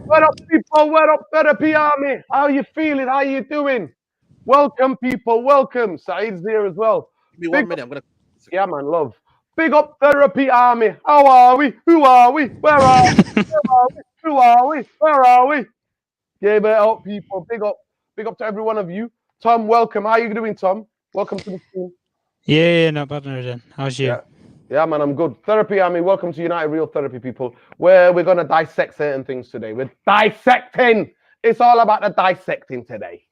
What up, people? What up, Therapy Army? How you feeling? How you doing? Welcome, people. Welcome. Saeed's here as well. Give me 1 minute. I'm gonna. Yeah, man. Love. Big up, Therapy Army. How are we? Who are we? Where are we? Where are we? Who are we? Where are we? Yeah, but up, people. Big up to every one of you. Tom, welcome. How you doing, Tom? Welcome to the stream. Yeah, not bad, Noden. How's you? Yeah, man, I'm good. Therapy Army, welcome to United Real Therapy, people, where we're going to dissect certain things today. We're dissecting. It's all about the dissecting today.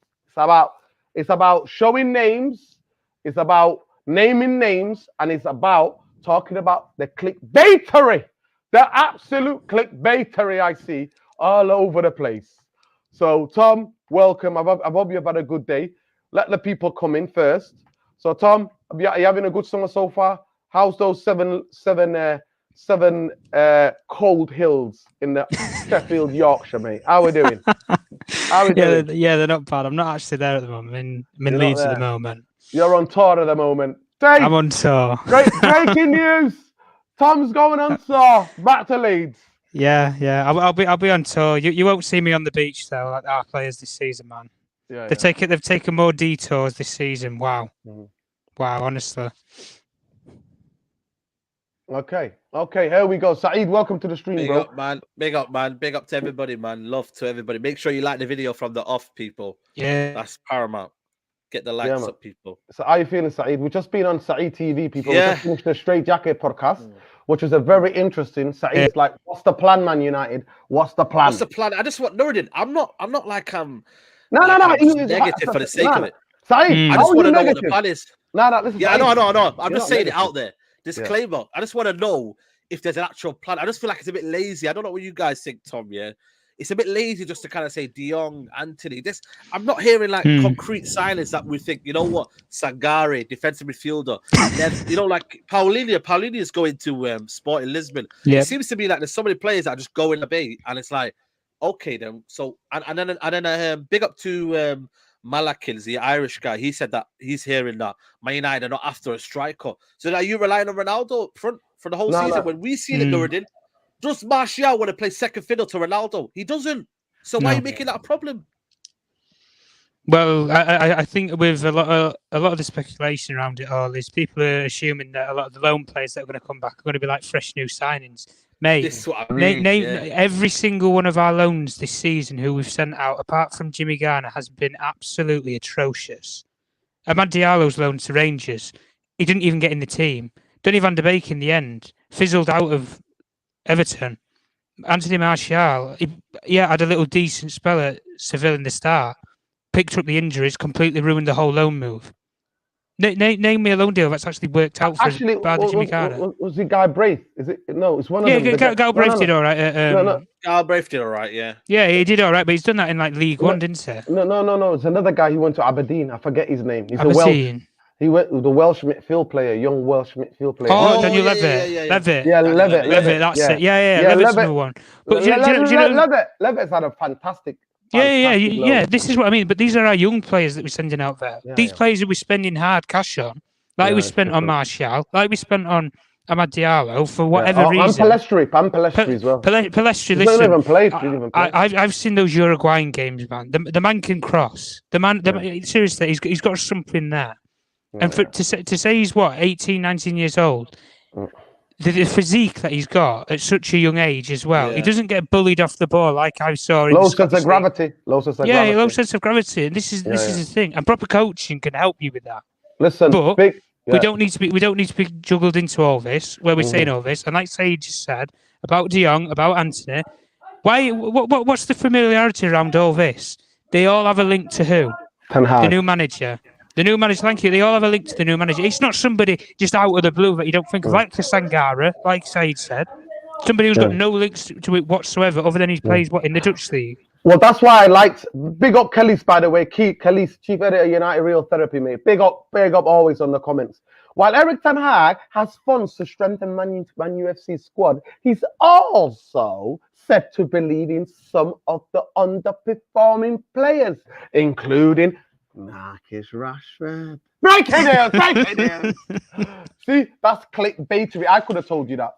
It's about showing names. It's about naming names. And it's about talking about the clickbaitery, the absolute clickbaitery I see all over the place. So, Tom, welcome. I hope you've had a good day. Let the people come in first. So, Tom, are you having a good summer so far? How's those seven cold hills in the Sheffield, Yorkshire, mate? How are we doing? Yeah, they're not bad. I'm not actually there at the moment. I'm in Leeds at the moment. You're on tour at the moment. Dave, I'm on tour. Breaking news. Tom's going on tour. Back to Leeds. Yeah. I'll be on tour. You won't see me on the beach though, like our players this season, man. Yeah, they've taken more detours this season. Wow. Mhm. Wow, honestly. Okay, here we go. Saeed, welcome to the stream, Big bro. up, man. Big up, man. Big up to everybody, man. Love to everybody. Make sure you like the video from the off, people. Yeah. That's paramount. Get the likes up, people. So how you feeling, Saeed? We've just been on Saeed TV, people. Yeah. We just finished the Straight Jacket podcast, which was a very interesting. Saeed's like, what's the plan, Man United? What's the plan? What's the plan? I just want Nuruddin. I'm not like No. negative for the sake of it. Saeed, I just want to know what the plan is. Listen. Yeah, Saeed, I know. I'm just saying negative. it out there. Disclaimer. Yeah. I just want to know if there's an actual plan. I just feel like it's a bit lazy. I don't know what you guys think, Tom. Yeah, it's a bit lazy just to kind of say De Jong, Anthony. I'm not hearing like concrete signings that we think. You know what, Sangare, defensive midfielder. Then like Paulinho. Paulinho is going to Sporting Lisbon. Yep. It seems to be like there's so many players that just go in the bay, and it's like, okay, then. So and then big up to Malakins, the Irish guy. He said that he's hearing that Man United are not after a striker. So are you relying on Ronaldo up front for the whole season? When we see it, Nuruddin, does Martial want to play second fiddle to Ronaldo? He doesn't. So why are you making that a problem? Well, I think with a lot of the speculation around it all is people are assuming that a lot of the loan players that are going to come back are going to be like fresh new signings. Mate, name every single one of our loans this season who we've sent out, apart from Jimmy Garner, has been absolutely atrocious. Amad Diallo's loan to Rangers, he didn't even get in the team. Donny van de Beek in the end fizzled out of Everton. Anthony Martial, he had a little decent spell at Seville in the start. Picked up the injuries, completely ruined the whole loan move. Name me a loan deal that's actually worked out for Jimmy Carter. Was it Guy Braith? Is it? No, it's one of them. Yeah, Guy Braith did all right. Guy Braith did all right, yeah. Yeah, he did all right, but he's done that in like League One, didn't he? No. It's another guy who went to Aberdeen. I forget his name. He's Aberdeen. He went with the Welsh midfield player, young Welsh midfield player. Oh, Daniel Levitt. Levitt. That's it. Yeah. Levitt's number one. But Levitt's had a fantastic. Yeah. This is what I mean. But these are our young players that we're sending out there. These players that we're spending hard cash on, like we spent on Martial, like we spent on Amad Diallo for whatever reason. And Palestri as well. Palestri, listen. I've seen those Uruguayan games, man. The man can cross. Seriously, he's got something there. And to say he's 18, 19 years old, the physique that he's got at such a young age as well, he doesn't get bullied off the ball like I saw in low sense of gravity. Low sense of gravity. And this is the thing. And proper coaching can help you with that. Listen, but we don't need to be juggled into all this where we're saying all this. And like Saeed just said about De Jong, about Anthony, what's the familiarity around all this? They all have a link to who? The new manager. The new manager, thank you. They all have a link to the new manager. It's not somebody just out of the blue that you don't think of, like the Sangara, like Saeed said. Somebody who's got no links to it whatsoever, other than he plays in the Dutch league. Well, that's why I liked. Big up Kelly's, by the way. Kelly's chief editor, United Real Therapy, mate. Big up always on the comments. While Erik ten Hag has funds to strengthen Man UFC squad, he's also said to believe in some of the underperforming players, including Marcus Rashford. Break it down. See, that's clickbaitery. I could have told you that.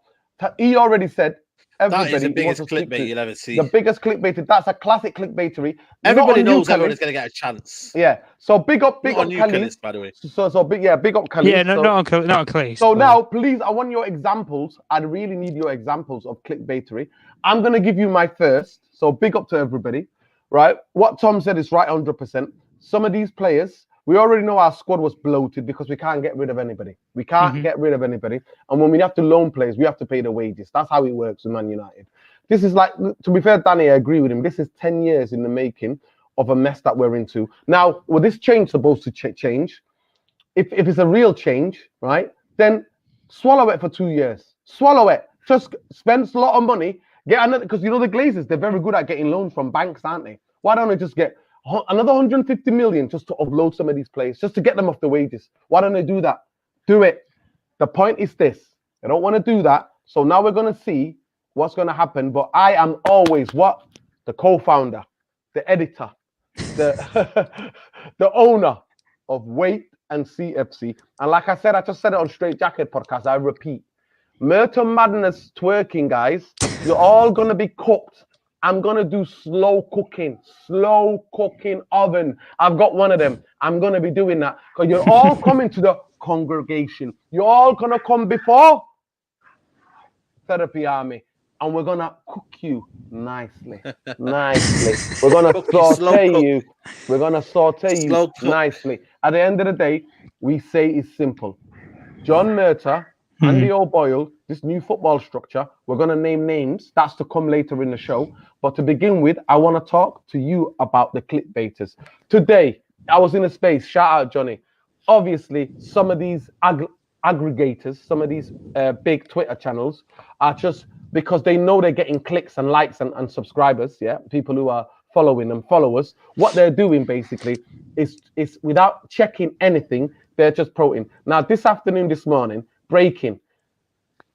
He already said Everybody That is the wants biggest to stick clickbait to you'll ever see. the biggest clickbait. That's a classic clickbaitery. Everybody knows everyone's going to get a chance. Yeah. So big up Kelly, by the way. So big up Kelly. Yeah, not on Kelly. So now, please, I want your examples. I really need your examples of clickbaitery. I'm going to give you my first. So big up to everybody, right? What Tom said is right 100%. Some of these players, we already know our squad was bloated because we can't get rid of anybody. We can't get rid of anybody. And when we have to loan players, we have to pay the wages. That's how it works with Man United. This is like, to be fair, Danny, I agree with him. This is 10 years in the making of a mess that we're into. Now, will this change supposed to change? If it's a real change, right, then swallow it for 2 years. Swallow it. Just spend a lot of money. Get another, because you know the Glazers, they're very good at getting loans from banks, aren't they? Why don't they just get another 150 million just to offload some of these players, just to get them off the wages? Why don't they do that? Do it. The point is this. They don't want to do that. So now we're going to see what's going to happen. But I am always what? The co-founder, the editor, the the owner of Wait and CFC. And like I said, I just said it on Straight Jacket podcast. I repeat, Merton Madness twerking, guys. You're all going to be cooked. I'm going to do slow cooking oven. I've got one of them. I'm going to be doing that because you're all coming to the congregation. You're all going to come before Therapy Army. And we're going to cook you nicely. We're going to saute you. We're going to saute you nicely. At the end of the day, we say it's simple. John Murtagh, Andy O'Boyle, this new football structure, we're going to name names. That's to come later in the show. But to begin with, I want to talk to you about the clickbaiters. Today, I was in a space. Shout out, Johnny. Obviously, some of these aggregators, some of these big Twitter channels are just because they know they're getting clicks and likes and subscribers, yeah, people who are following them, followers. What they're doing basically is without checking anything, they're just promoting. Now, this morning, breaking,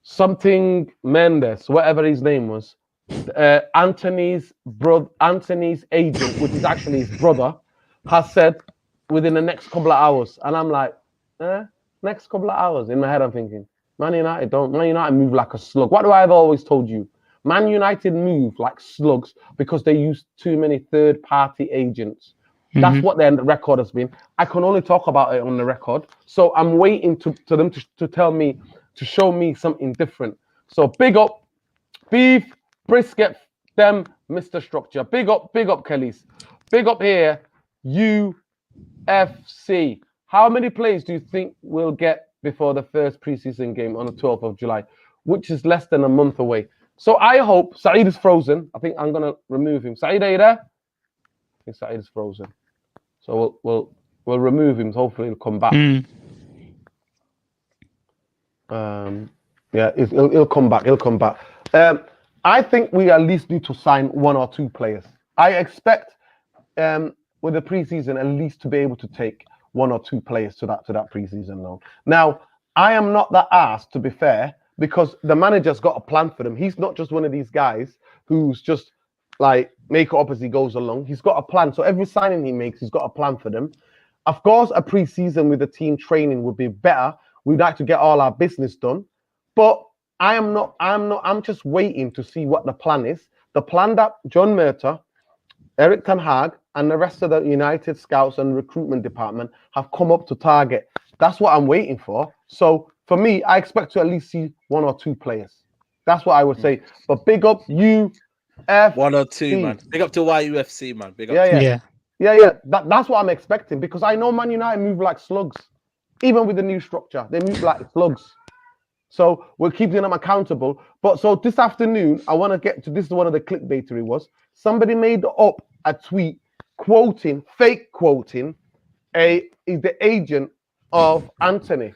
something Mendes, whatever his name was, Anthony's agent, which is actually his brother, has said within the next couple of hours. And I'm like, next couple of hours. In my head, I'm thinking, Man United move like a slug. What do I have always told you? Man United move like slugs because they use too many third-party agents. That's what their record has been. I can only talk about it on the record. So I'm waiting to them to tell me, to show me something different. So big up Beef, Brisket, them, Mr. Structure. Big up Kellys. Big up here, UFC. How many players do you think we'll get before the first preseason game on the 12th of July, which is less than a month away? So I hope Saeed is frozen. I think I'm going to remove him. Saeed, are you there? I think Saeed is frozen. So we'll remove him. Hopefully he'll come back. Yeah, he'll come back. He'll come back. I think we at least need to sign 1 or 2 players. I expect with the preseason at least to be able to take 1 or 2 players to that preseason loan. Now, I am not that ass, to be fair, because the manager's got a plan for them. He's not just one of these guys who's just like make it up as he goes along. He's got a plan. So every signing he makes, he's got a plan for them. Of course, a preseason with the team training would be better. We'd like to get all our business done. But I'm just waiting to see what the plan is. The plan that John Murtagh, Eric Ten Hag, and the rest of the United Scouts and recruitment department have come up to target. That's what I'm waiting for. So for me, I expect to at least see 1 or 2 players. That's what I would say. But big up UFC. 1 or 2, man. Big up to YUFC, man. Big up. Yeah. That's what I'm expecting because I know Man United move like slugs. Even with the new structure, they move like slugs. So we're keeping them accountable. But so this afternoon, I want to get to this. Is one of the clickbaitery was somebody made up a tweet fake quoting the agent of Anthony.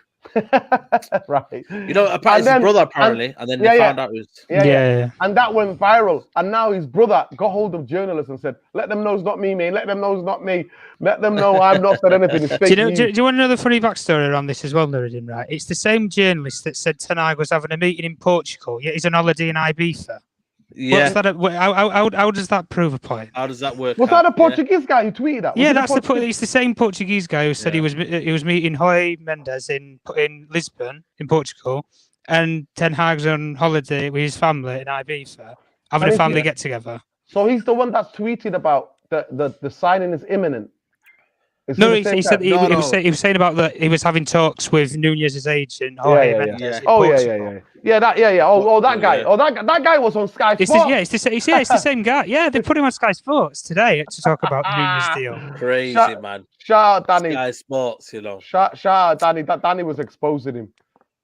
Right. You know, apparently his brother, and then they found out it was... Yeah. And that went viral. And now his brother got hold of journalists and said, let them know it's not me, man. Let them know it's not me. Let them know I've not said anything. It's fake news. Do you want another funny backstory around this as well, Nuruddin, right? It's the same journalist that said Ten Hag was having a meeting in Portugal, yet he's on holiday in Ibiza. Yeah. How does that prove a point? How does that work? Was that a Portuguese guy who tweeted that? It's the same Portuguese guy who said he was meeting Moyes Mendes in Lisbon in Portugal, and Ten Hag's on holiday with his family in Ibiza, having a family get together. So he's the one that's tweeted about the signing is imminent. No, he said he was saying about that he was having talks with Nunez's agent. Yeah. That guy. Yeah. Oh, that guy was on Sky Sports. It's the same guy. Yeah, they put him on Sky Sports today to talk about the Nunez deal. Crazy, man. Shout out Danny. Sky Sports, Shout out Danny. Danny was exposing him.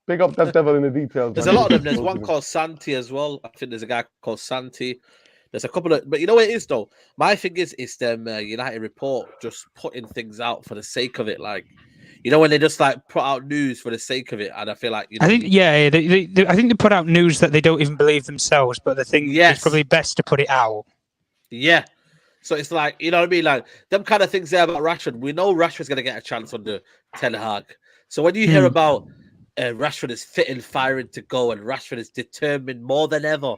Big up that devil in the details. There's a lot of them. There's one called Santi as well. I think there's a guy called Santi. There's a couple of, but you know what it is though. My thing is them United Report just putting things out for the sake of it, like when they just like put out news for the sake of it. And I feel like I think I think they put out news that they don't even believe themselves, but the thing it's probably best to put it out. Yeah. So it's like what I mean, like them kind of things there about Rashford. We know Rashford's gonna get a chance under Ten Hag. So when you hear about Rashford is fit and firing to go, and Rashford is determined more than ever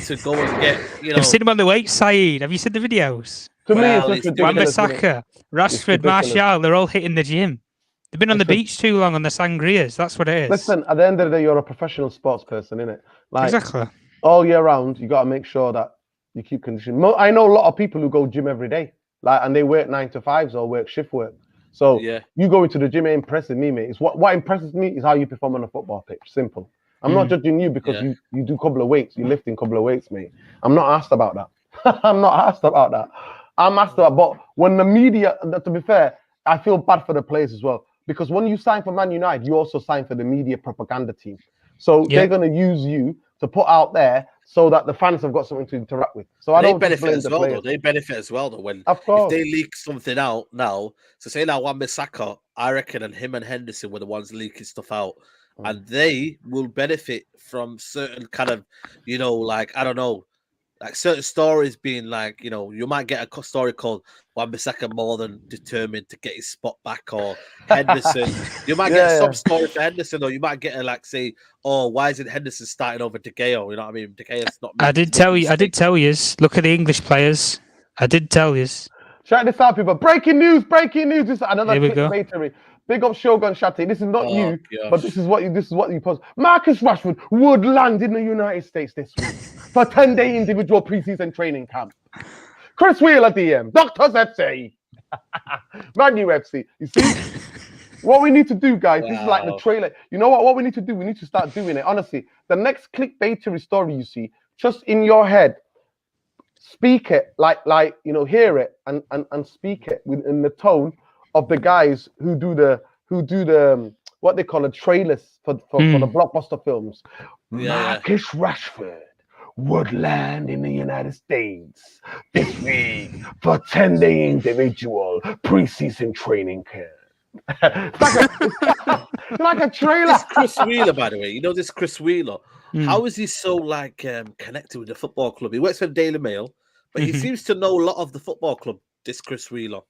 to go and get. I've seen him on the weight side. Have you seen the videos? To me, it's Wan-Bissaka, Rashford, Martial, they're all hitting the gym. They've been on the beach too long on the sangrias. That's what it is. Listen, at the end of the day, you're a professional sports person, innit? Like, exactly. All year round, you got to make sure that you keep conditioning. I know a lot of people who go gym every day, and they work 9 to 5s or work shift work. So you go into the gym, it impresses me, mate. It's what impresses me is how you perform on a football pitch. Simple. I'm not judging you because you do a couple of weights, you lifting a couple of weights, mate. I'm not asked about that. I'm asked about, but when the media, to be fair, I feel bad for the players as well. Because when you sign for Man United, you also sign for the media propaganda team. So they're going to use you to put out there so that the fans have got something to interact with. So they benefit as well, though. They benefit as well, though. When if they leak something out now, so say now Wan-Bissaka, I reckon, and him and Henderson were the ones leaking stuff out, and they will benefit from certain kind of, I don't know, like certain stories being like, you might get a story called Wan-Bissaka more than determined to get his spot back, or Henderson. You might get some story for Henderson, or you might get say, oh, why isn't Henderson starting over De Gea? You know what I mean? De Gea's not. I did tell you. Look at the English players. I did tell you. Check this out, people. Breaking news. This is another clickbaitery. Big up Shogun Shati. This is not you, but this is what you post. Marcus Rashford would land in the United States this week for 10-day individual preseason training camp. Chris Wheeler DM, Doctors FC, Man U FC. You see, what we need to do, guys. This is like the trailer. You know what? What we need to do? We need to start doing it. Honestly, the next clickbaitery story you see, just in your head, speak it like hear it and speak it in the tone of the guys who do the what they call the trailers for the blockbuster films. Marcus Rashford would land in the United States this week for 10-day individual preseason training camp. It's like a trailer. This Chris Wheeler, by the way, this Chris Wheeler. How is he so connected with the football club? He works for the Daily Mail, but he seems to know a lot of the football club. This Chris Wheeler.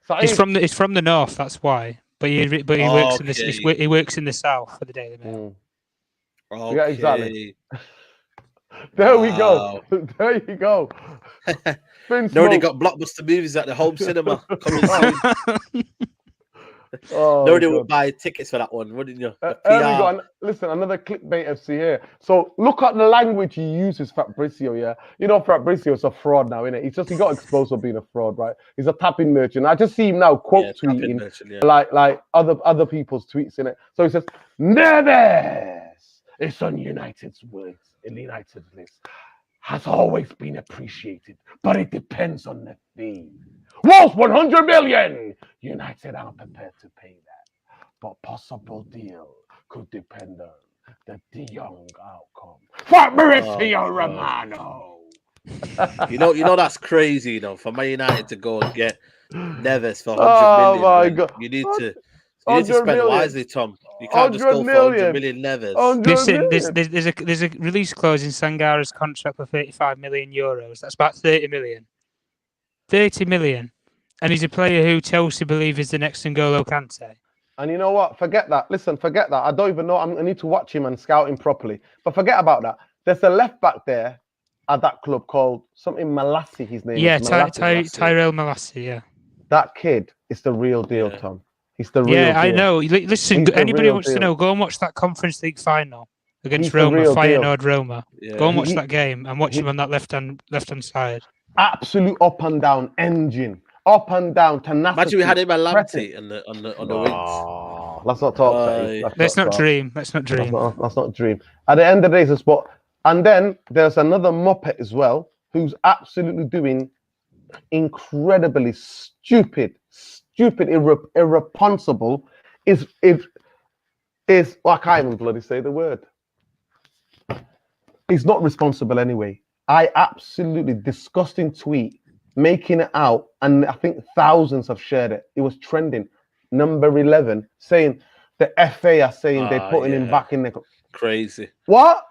It's from the north, that's why. But he works he works in the south for the Daily Mail. Okay. Yeah, exactly. There we go. There you go. Already got blockbuster movies at the home cinema coming soon. Nobody would buy tickets for that one, wouldn't you? Listen, another clickbait FC here. So look at the language he uses, Fabrizio. Yeah, Fabrizio's a fraud now, isn't it? He got exposed for being a fraud, right? He's a tapping merchant. I just see him now quote tweeting like other people's tweets in it. So he says, "Neves is on United's words in the United's list. Has always been appreciated, but it depends on the fee. Wolves 100 million. United aren't prepared to pay that, but possible deal could depend on the De Jong outcome. Fabrizio Romano." You know that's crazy. For Man United to go and get Neves for 100 million. My God. You need to spend wisely, Tom. You can't just go for 100 million Neves. Listen, there's a release clause in Sangara's contract for 35 million euros. That's about 30 million. 30 million. And he's a player who Chelsea believe is the next N'Golo Kante. And you know what? Forget that. Listen, forget that. I don't even know. I need to watch him and scout him properly. But forget about that. There's a left back there at that club called something Malassi, his name is. Tyrell Malassi, yeah. That kid is the real deal, Tom. He's the real deal. Yeah, I know. Listen, anybody who wants to know, go and watch that Conference League final. against He's the Roma, real deal. Feyenoord Roma. Yeah. Go and watch that game and watch him on that left hand side. Absolute up and down engine. Up and down tenacity. Imagine we had him and pressing. Lamptey on the wings. Let's not talk. Let's not dream. Let's not dream. At the end of the day, it's a spot. And then there's another Muppet as well who's absolutely doing incredibly stupid, irresponsible. Is well, I can't even bloody say the word. He's not responsible anyway. I absolutely disgusting tweet making it out, and I think thousands have shared it. It was trending. Number 11 saying the FA are saying they're putting him back in there. Crazy. What?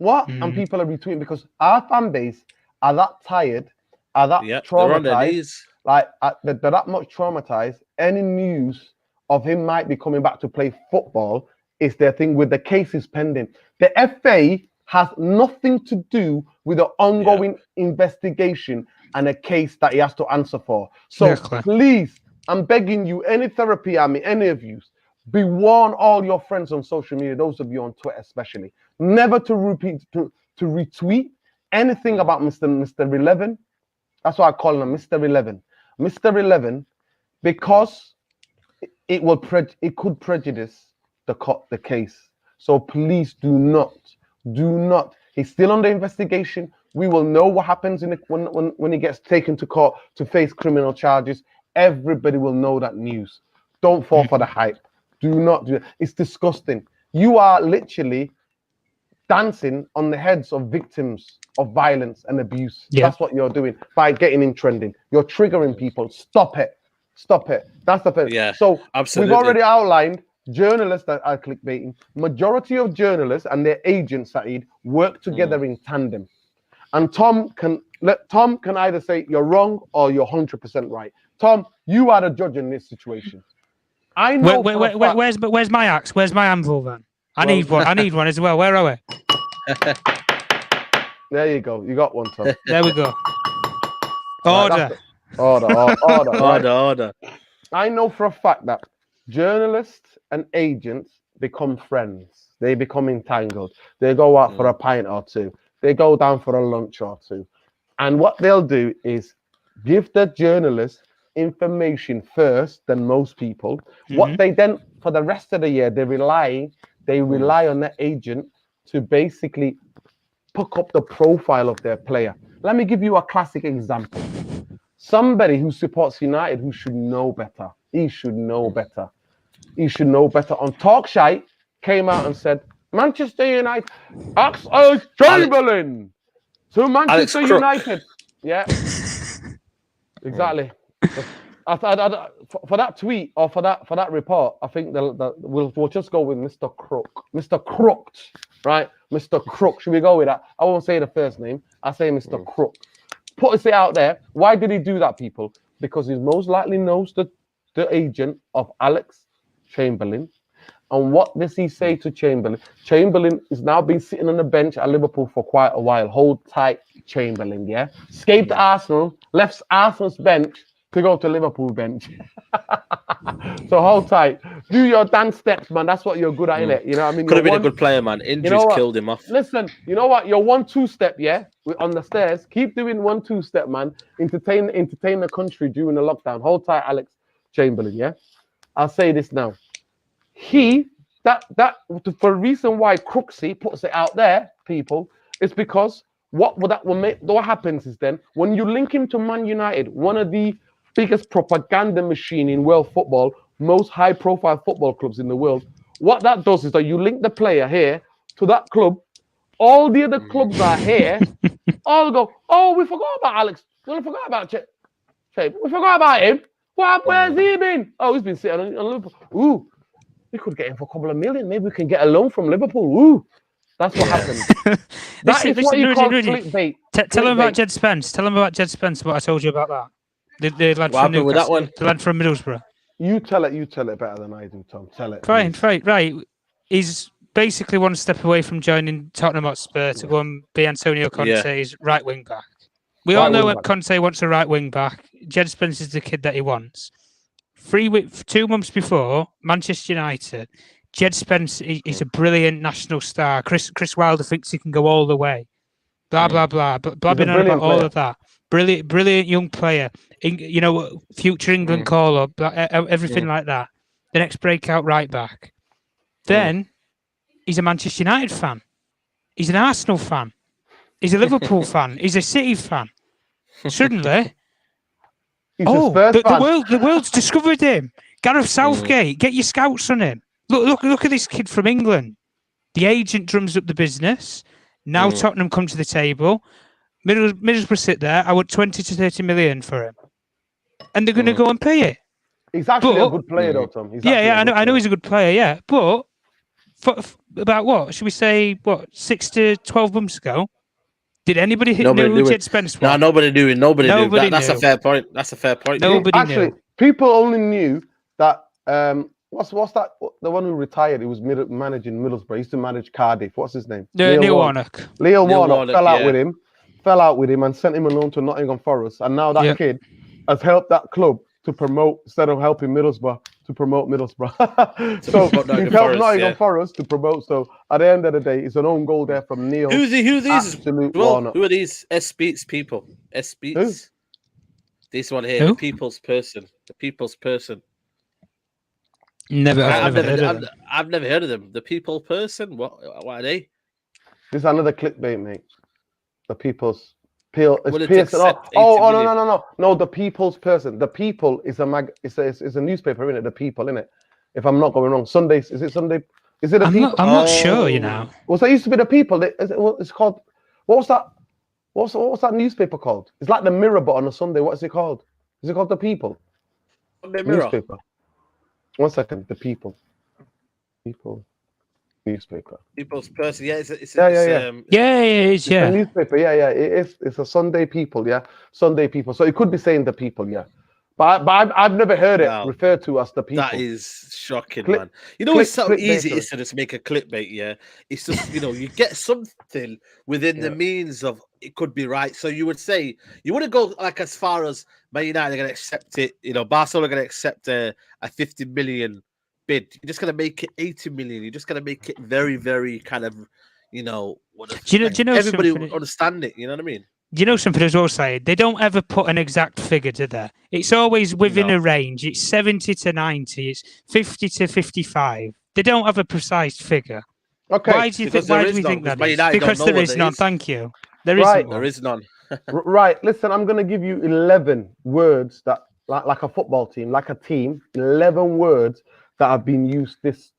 And people are retweeting because our fan base are that tired, are that traumatized. Like they're that much traumatized. Any news of him might be coming back to play football is their thing with the cases pending. The FA has nothing to do with the ongoing investigation and a case that he has to answer for. So please, I'm begging you, any therapy army, any of you, be warned all your friends on social media, those of you on Twitter especially, never to retweet anything about Mr. 11. That's why I call him Mr. 11. Mr. 11, because it could prejudice the case. So please do not. He's still under investigation. We will know what happens when he gets taken to court to face criminal charges. Everybody will know that news. Don't fall for the hype. Do not do it. It's disgusting. You are literally dancing on the heads of victims of violence and abuse. That's what you're doing by getting him trending. You're triggering people. Stop it. That's the thing. Yeah, so absolutely. We've already outlined journalists that are clickbaiting. Majority of journalists and their agents, Saeed, work together in tandem. And Tom can either say you're wrong or you're 100% right. Tom, you are the judge in this situation. I know. Where's my axe? Where's my anvil then? I need one as well. Where are we? There you go. You got one, Tom. There we go. Order. Order. I know for a fact that journalists and agents become friends. They become entangled. They go out for a pint or two. They go down for a lunch or two. And what they'll do is give the journalist information first than most people. What they then, for the rest of the year, they rely on the agent to basically pick up the profile of their player. Let me give you a classic example. Somebody who supports United who should know better. He should know better. On Talkshite, came out and said, Manchester United, Alex Chamberlain to Manchester United. Yeah, exactly. For that tweet or for that report, I think we'll just go with Mr. Crook. Mr. Crooked, right? Mr. Crook. Should we go with that? I won't say the first name. I say Mr. Crook. Put it out there. Why did he do that, people? Because he most likely knows the agent of Alex Chamberlain. And what does he say to Chamberlain? Chamberlain has now been sitting on the bench at Liverpool for quite a while. Hold tight, Chamberlain, yeah? Escaped Arsenal, left Arsenal's bench to go to Liverpool bench. So hold tight. Do your dance steps, man. That's what you're good at, innit? You know what I mean? Could have been a good player, man. Injuries killed him off. Listen, you know what? Your 1-2 step, yeah? On the stairs. Keep doing 1-2 step, man. Entertain the country during the lockdown. Hold tight, Alex Chamberlain, yeah? I'll say this now. That for a reason why Crooksy puts it out there, people, is because what happens is then when you link him to Man United, one of the biggest propaganda machine in world football, most high-profile football clubs in the world, what that does is that you link the player here to that club. All the other clubs are here. All go, oh, we forgot about Alex. We forgot about Che. We forgot about him. Where's he been? Oh, he's been sitting on Liverpool. Ooh. We could get him for a couple of million. Maybe we can get a loan from Liverpool. Ooh, that's what happens. That is what you call clickbait. Tell him about Jed Spence. Tell him about Jed Spence. What I told you about that. The lad from Newcastle, with that one? The lad from Middlesbrough. You tell it better than I do, Tom. Tell it. Right. He's basically one step away from joining Tottenham Hotspur to go and be Antonio Conte's right wing back. We all know that Conte wants a right wing back. Jed Spence is the kid that he wants. 2 months before, Manchester United Jed Spence is a brilliant national star. Chris Wilder thinks he can go all the way. Blah blah blah. Blabbing on about all of that. Brilliant young player. Future England call up. Everything like that. The next breakout right back. Then he's a Manchester United fan. He's an Arsenal fan. He's a Liverpool fan. He's a City fan. Suddenly, the world's discovered him. Gareth Southgate, get your scouts on him. Look at this kid from England. The agent drums up the business. Now Tottenham come to the table. Middlesbrough sit there. I want 20 to 30 million for him, and they're going to go and pay it. He's actually a good player, though, Tom. I know he's a good player. Yeah, but about what should we say? 6 to 12 months ago, did anybody know who Jed Spence was? No, nobody knew it. Nobody knew. That's a fair point. Nobody knew. People only knew that. What's that? The one who retired? He was managing Middlesbrough. He used to manage Cardiff. What's his name? Neil Warnock. Neil Warnock fell out with him and sent him alone to Nottingham Forest. And now that kid has helped that club to promote, instead of helping Middlesbrough, to promote Middlesbrough. So he helped Nottingham Forest to promote. So at the end of the day, it's an own goal there from Neil. Who are these? Warnock. Who are these S-Beats people? S-Beats? This one here, the people's person. The people's person. I've never heard of them. The people person? What are they? This is another clickbait, mate. The people's no, the people's person. The People is a newspaper, isn't it? The People, isn't it? If I'm not going wrong, Sundays. Is it Sunday? Is it the People? I'm not sure. You know. Well, that used to be the People. It's called. What was that? What's that newspaper called? It's like the Mirror, but on a Sunday. What is it called? Is it called the People? Sunday Mirror. Newspaper. 1 second. The People newspaper. People's person. Yeah, it's it is. Yeah, a newspaper. Yeah, it is. It's a Sunday People. Yeah, Sunday People. So it could be saying the People. Yeah, but I've never heard it referred to as the People. That is shocking, man. You know, it's so easy it is to just make a clickbait. Yeah, it's just you get something within the means of it could be right. So you would say you wouldn't go like as far as Man United are going to accept it. Barcelona are going to accept a 50 million bid. You're just going to make it 80 million. You're just going to make it very, very kind of, do you know everybody would understand it. You know what I mean? Do you know something as well, Said? They don't ever put an exact figure to there. It's always within a range. It's 70 to 90. It's 50 to 55. They don't have a precise figure. Okay. Why do we think that is? Because there is none. Thank you. There is none. Right. Listen, I'm going to give you 11 words that, like a football team, like a team, 11 words that have been used this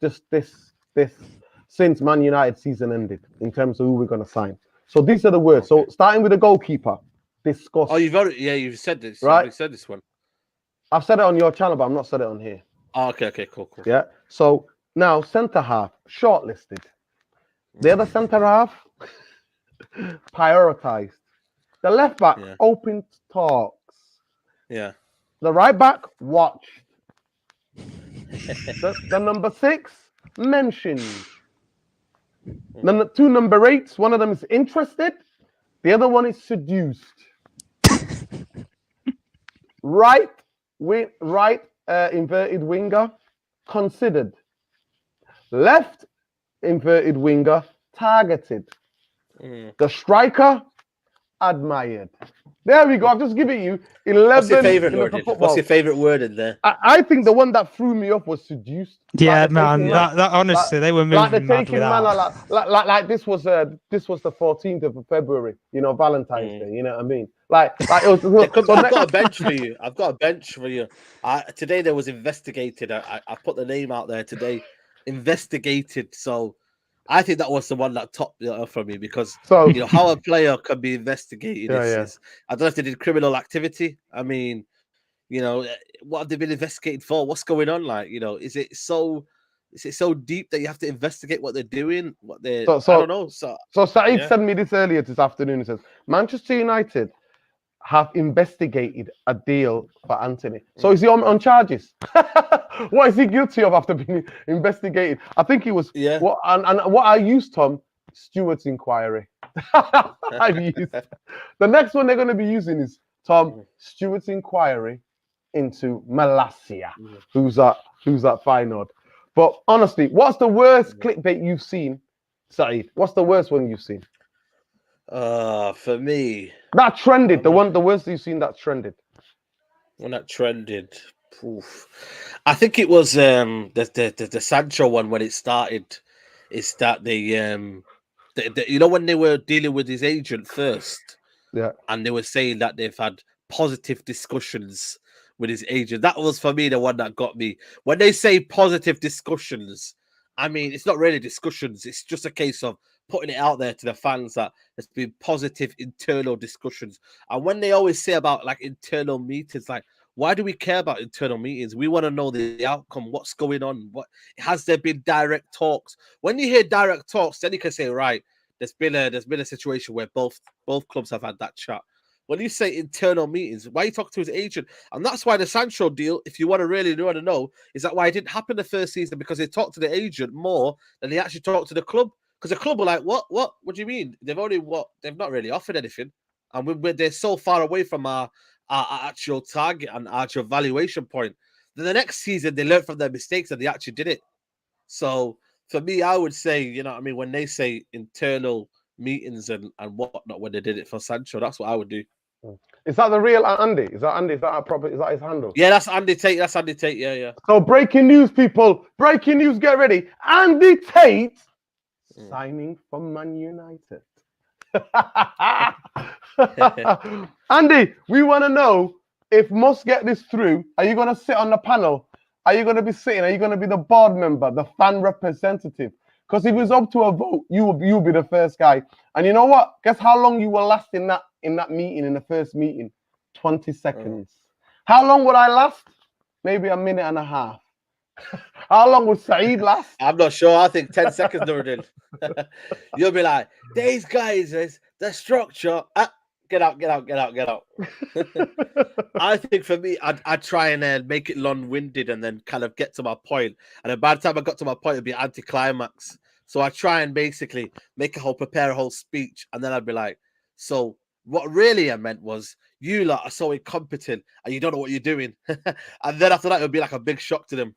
since Man United season ended in terms of who we're going to sign. So these are the words. So starting with the goalkeeper, discuss. Oh, you've said this. Right? You've said this one. I've said it on your channel, but I've not said it on here. Oh, okay, cool. Yeah. So now centre half, shortlisted. The other centre half, prioritized. The left back, open talks. Yeah. The right back, watched. the number 6, mentioned. The 2 number 8s, one of them is interested. The other one is seduced. Right inverted winger, considered. Left inverted winger, targeted. The striker, admired. There we go. I've just given you 11. What's your favorite word in there? I think the one that threw me off was seduced. Yeah, man. That honestly, they were moving mad with that. Like this was the 14th of February. Valentine's Day. You know what I mean? Like it was. I've got a bench for you. I've got a bench for you. Today there was investigated. I put the name out there today. Investigated. So I think that was the one that topped for me because how a player can be investigated. I don't know if they did criminal activity. I mean, what have they been investigated for? What's going on? Like, is it so deep that you have to investigate what they're doing? I don't know. So Saeed sent me this earlier this afternoon. He says Manchester United have investigated a deal for Anthony. So is he on charges? What is he guilty of after being investigated? I think he was. Yeah. What I used, Tom, Stewart's inquiry. I've used. The next one they're going to be using is Tom Stewart's inquiry into Malacia, who's at Feyenoord. But honestly, what's the worst clickbait you've seen, Saeed? What's the worst one you've seen? For me, that trended. The worst you've seen that trended. When that trended, oof. I think it was the Sancho one when it started. Is that the you know, when they were dealing with his agent first, and they were saying that they've had positive discussions with his agent. That was for me the one that got me. When they say positive discussions, I mean it's not really discussions. It's just a case of putting it out there to the fans that there's been positive internal discussions. And when they always say about like internal meetings, like, why do we care about internal meetings? We want to know the outcome. What's going on? What has there been direct talks? When you hear direct talks, then you can say, right, there's been a situation where both clubs have had that chat. When you say internal meetings, why are you talking to his agent? And that's why the Sancho deal, if you want to really want to know, is that why it didn't happen the first season, because they talked to the agent more than they actually talked to the club. Because the club were like, what do you mean? They've not really offered anything, and they're so far away from our actual target and our actual valuation point. Then the next season they learned from their mistakes and they actually did it. So for me, I would say, you know what I mean, when they say internal meetings and whatnot, when they did it for Sancho, that's what I would do. Is that the real Andy? Is that Andy? Is that his handle? Yeah, that's Andy Tate. That's Andy Tate. Yeah. So breaking news, people. Breaking news. Get ready. Andy Tate signing for Man United. Andy, we want to know, if Mufc get this through, are you going to sit on the panel? Are you going to be sitting? Are you going to be the board member, the fan representative? Because if it's up to a vote, you'll be the first guy. And you know what? Guess how long you will last in that meeting, in the first meeting? 20 seconds. How long would I last? Maybe a minute and a half. How long would Saeed last? I'm not sure. I think 10 seconds, Nuruddin. You'll be like, these guys, the structure. Get out. I think for me, I'd try and make it long-winded and then kind of get to my point. And then by the time I got to my point, it'd be anticlimax. So I try and basically prepare a whole speech. And then I'd be like, so what really I meant was, you lot are so incompetent and you don't know what you're doing. And then after that, it would be like a big shock to them.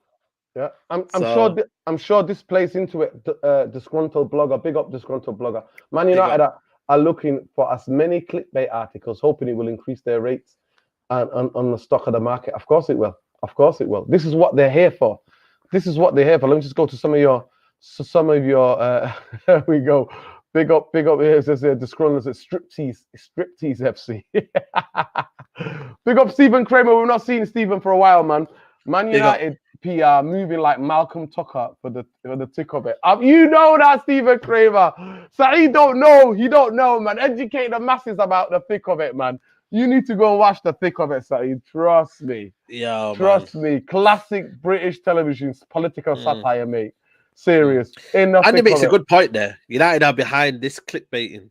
Yeah, I'm sure this plays into it. Disgruntled blogger, big up disgruntled blogger. Man United are looking for as many clickbait articles, hoping it will increase their rates on the stock of the market. Of course it will. Of course it will. This is what they're here for. This is what they're here for. Let me just go to some of your. There we go. Big up. Here it says disgruntled. It's striptease FC. Big up Stephen Kramer. We've not seen Stephen for a while, man. Man United PR moving like Malcolm Tucker for the tick of it. You know that, Stephen Kramer. Saeed don't know. He don't know, man. Educate the masses about the thick of it, man. You need to go and watch the thick of it, Saeed. Trust me. Yeah, Trust me. Classic British television political satire, mate. Serious. And he makes a good point there. United are behind this clickbaiting.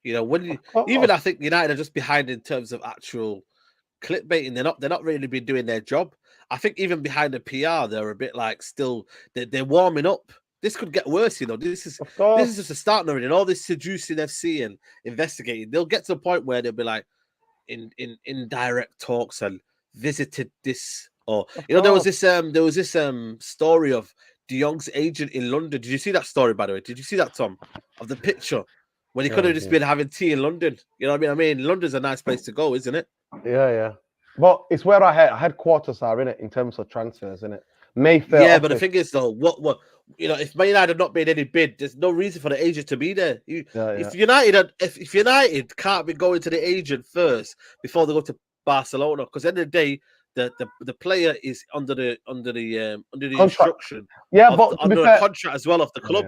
You know, when I think United are just behind in terms of actual clickbaiting. They're not really been doing their job. I think even behind the PR, they're a bit like still they're warming up. This could get worse, you know. This is just a start, and all this seducing FC and investigating. They'll get to a point where they'll be like in direct talks and visited this, or there was this story of De Jong's agent in London. Did you see that story, by the way? Did you see that, Tom, of the picture when he could have just been having tea in London? You know what I mean? London's a nice place to go, isn't it? Yeah. But it's where our headquarters are, in it, in terms of transfers, in it. Mayfair. Yeah, but the thing is, though, what if Man United had not made any bid, there's no reason for the agent to be there. If United can't be going to the agent first before they go to Barcelona, because at the end of the day, the player is under the instruction. Yeah, but under a contract as well of the club.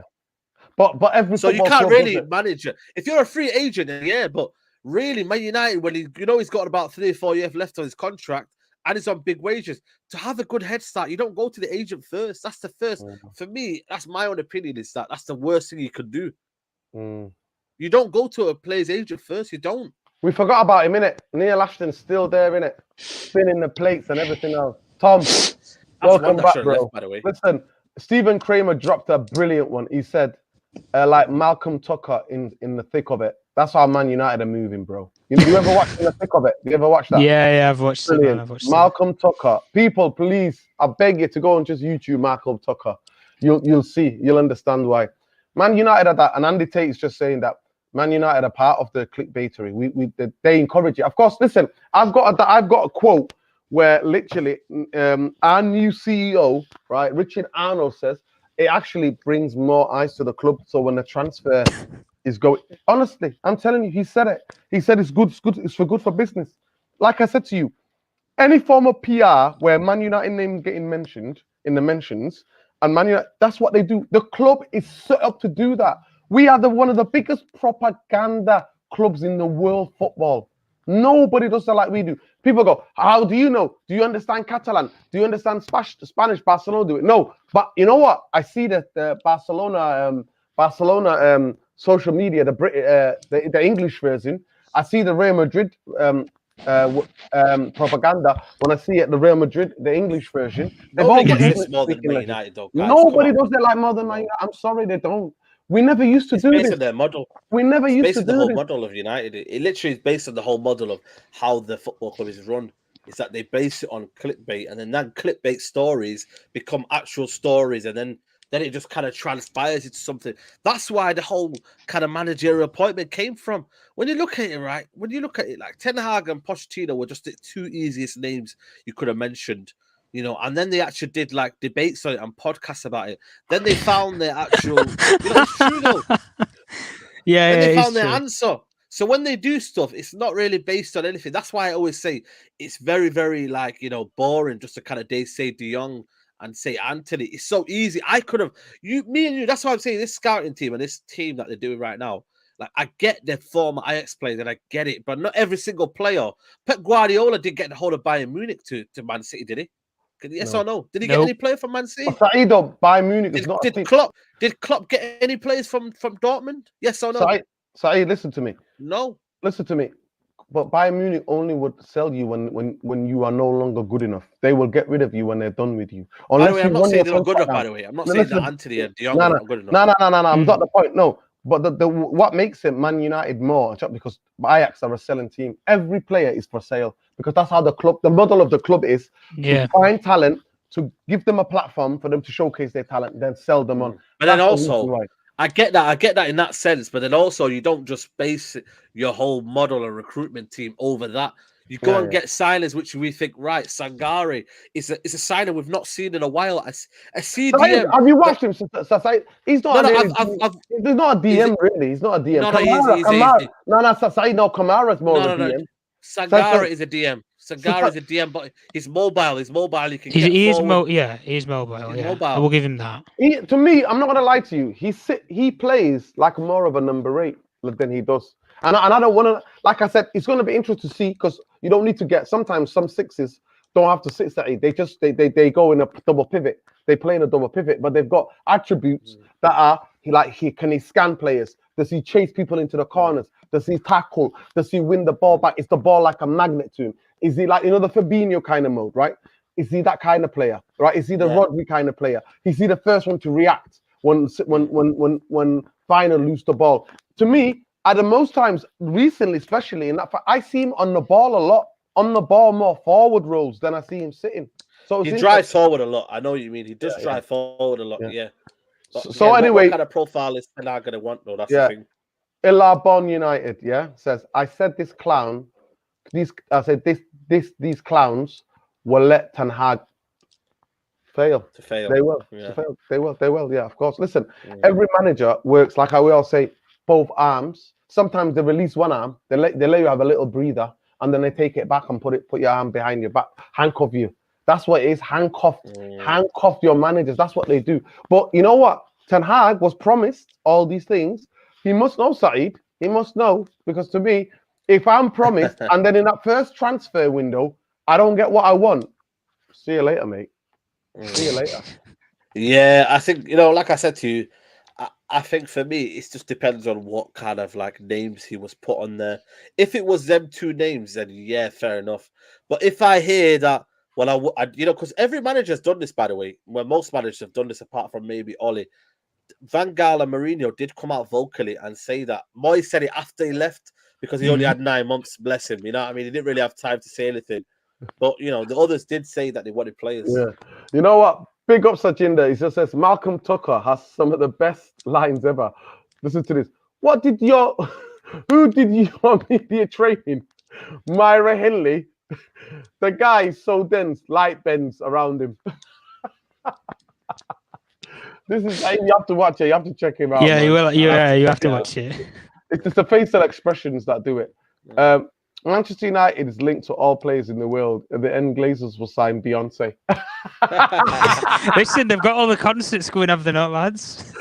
Yeah. But every so you can't really manage it. If you're a free agent, yeah, but really, Man United, when he's got about 3 or 4 years left on his contract and he's on big wages, to have a good head start, you don't go to the agent first. That's the first. For me, that's my own opinion, is that's the worst thing you could do. You don't go to a player's agent first. You don't. We forgot about him, innit? Neil Ashton's still there, innit? Spinning the plates and everything else. Tom, welcome back, bro. Left, by the way. Listen, Stephen Kramer dropped a brilliant one. He said, like Malcolm Tucker in the thick of it. That's how Man United are moving, bro. You ever watch the thick of it? You ever watch that? Yeah, I've watched it, man. I've watched Malcolm Tucker. People, please, I beg you to go and just YouTube Malcolm Tucker. You'll see. You'll understand why. Man United are that, and Andy Tate is just saying that Man United are part of the clickbaitery. They encourage it. Of course, listen, I've got a quote where literally our new CEO, right, Richard Arnold says it actually brings more eyes to the club. So when the transfer is going, honestly, I'm telling you, he said it. He said it's good. It's good for business. Like I said to you, any form of PR where Man United name getting mentioned in the mentions, and Man United, that's what they do. The club is set up to do that. We are one of the biggest propaganda clubs in the world football. Nobody does that like we do. People go, how do you know? Do you understand Catalan? Do you understand Spanish? Barcelona do it. No, but you know what? I see that the Barcelona social media, the English version. I see the Real Madrid propaganda when I see it, the Real Madrid, the English version. Nobody gets this more than Man United, though, guys. Nobody does it like more than Man United. I'm sorry, they don't. We never used to do this. Based on their model. We never used to do the whole this. model of United. It literally is based on the whole model of how the football club is run. Is that they base it on clickbait, and then that clickbait stories become actual stories, and then it just kind of transpires into something. That's why the whole kind of managerial appointment came from. When you look at it, right? When you look at it, like Ten Hag and Pochettino were just the two easiest names you could have mentioned. You know, and then they actually did like debates on it and podcasts about it. Then they found their actual, it's true though. Then they found their answer. So when they do stuff, it's not really based on anything. That's why I always say it's very, very boring just to kind of say De Jong and say Anthony. It's so easy. I could have me and you. That's why I'm saying this scouting team and this team that they're doing right now. Like, I get their former Ajax players and I get it, but not every single player. Pep Guardiola did get the hold of Bayern Munich to Man City, did he? Yes or no? Did he get any player from Man City? Bayern Munich is not. Did Klopp get any players from Dortmund? Yes or no? Saeed, listen to me. No. Listen to me. But Bayern Munich only would sell you when you are no longer good enough. They will get rid of you when they're done with you. By the way, I'm not saying they're not good enough, by the way. I'm not saying that Anthony and De Jong are not good enough. No. I'm not the point. No. But the what makes it Man United more, because Ajax are a selling team. Every player is for sale because that's how the model of the club is. Yeah. To find talent, to give them a platform for them to showcase their talent, then sell them on. But then also, I get that in that sense. But then also, you don't just base your whole model and recruitment team over that. You go and get signers, which we think, right, Sangare is a signer we've not seen in a while. A CDM. Have you watched him? He's not he's not a DM, really. He's not a DM. Kamara's more of a DM. Sangare is a DM. Sangare is a DM, but he's mobile. He can he is mobile. Yeah. Mobile. I will give him that. To me, I'm not going to lie to you. He plays like more of a number 8 than he does. And I don't want to, like I said, it's going to be interesting to see because you don't need to get, sometimes some sixes don't have to sit that. They go in a double pivot. They play in a double pivot, but they've got attributes that are can he scan players? Does he chase people into the corners? Does he tackle? Does he win the ball back? Is the ball like a magnet to him? Is he like, the Fabinho kind of mode, right? Is he that kind of player, right? Is he the Rodri kind of player? Is he the first one to react when final lose the ball? To me, at the most times recently, especially in that, I see him on the ball a lot, on the ball more forward rolls than I see him sitting. So he drives forward a lot. I know what you mean. He does drive forward a lot. Yeah. But so anyway, what kind of profile is Ten going to want though? That's the thing. Illarbon United, says I said these clowns will let Ten Hag fail. They will. They will. Yeah, of course. Listen, every manager works like we all say, both arms. Sometimes they release one arm, they let you have a little breather, and then they take it back and put your arm behind your back, handcuff you. That's what it is. Handcuff your managers. That's what they do. But you know what? Ten Hag was promised all these things. He must know, Saeed. He must know, because to me, if I'm promised and then in that first transfer window, I don't get what I want, see you later, mate. See you later. Yeah, I think, like I said to you, I think for me, it just depends on what kind of names he was put on there. If it was them two names, then yeah, fair enough. But if I hear that, well, because every manager has done this, by the way. Well, most managers have done this, apart from maybe Ollie. Van Gaal and Mourinho did come out vocally and say that. Moyes said it after he left because he only had 9 months, bless him. You know what I mean? He didn't really have time to say anything. But, you know, the others did say that they wanted players. Yeah. You know what? Big up Sachinda. He just says, Malcolm Tucker has some of the best lines ever. Listen to this. Who did your media training? Myra Henley. The guy is so dense, light bends around him. This is, you have to watch it. You have to check him out. Yeah, man. you will. You have to watch it. It's just the facial expressions that do it. Manchester United is linked to all players in the world. At the end, Glazers will sign Beyonce. Listen, they've got all the concerts going, have they not, lads?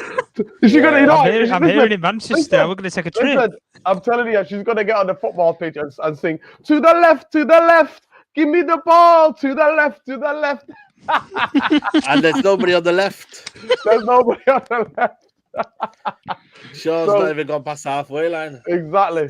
Is she gonna? You know, I'm hearing in Manchester. We're going to take a trip. Listen, I'm telling you, she's gonna get on the football pitch and sing to the left, give me the ball, to the left. And there's nobody on the left. There's nobody on the left. Shaw's not even gone past the halfway line. Exactly.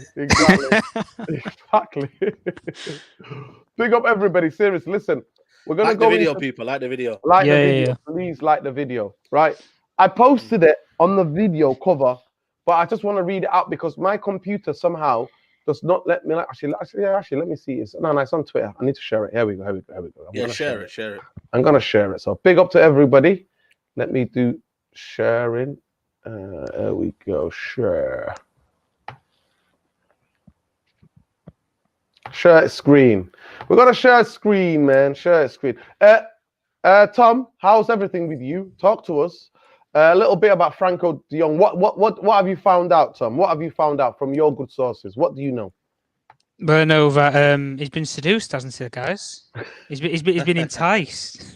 Big up everybody. Seriously, listen. We're gonna like go the video, people. Like the video. Like the video. Please like the video. Right. I posted it on the video cover, but I just want to read it out because my computer somehow does not let me. Actually, let me see. It's on Twitter. I need to share it. Here we go. Yeah, share it. I'm gonna share it. So big up to everybody. Let me do sharing. There we go. Share screen. We're gonna share screen, man. Share screen. Tom, how's everything with you? Talk to us a little bit about Franco de Jong. What have you found out, Tom? What have you found out from your good sources? What do you know? Well, I know that he's been seduced, hasn't he, guys? He's been enticed.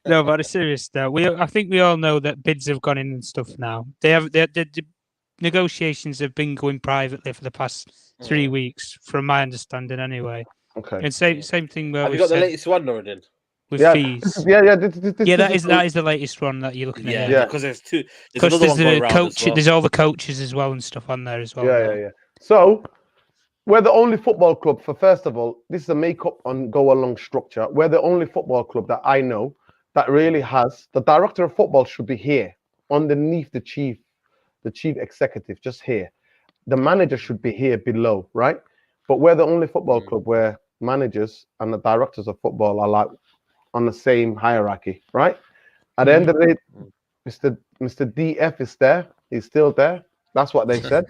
No, but it's serious though. I think we all know that bids have gone in and stuff now. The negotiations have been going privately for the past 3 weeks, from my understanding, anyway. Okay. And same thing. Have you got the latest one, Norrin? With fees. That is the latest one that you're looking at. Yeah, because there's two. There's the coach. There's all the coaches as well and stuff on there as well. Yeah. So we're the only football club first of all, this is a make-up on go-along structure. We're the only football club that I know that really has the director of football should be here underneath the chief executive, just here. The manager should be here below, right? But we're the only football club where managers and the directors of football are like on the same hierarchy, right? At the end of the day, Mr. DF is there. He's still there. That's what they said.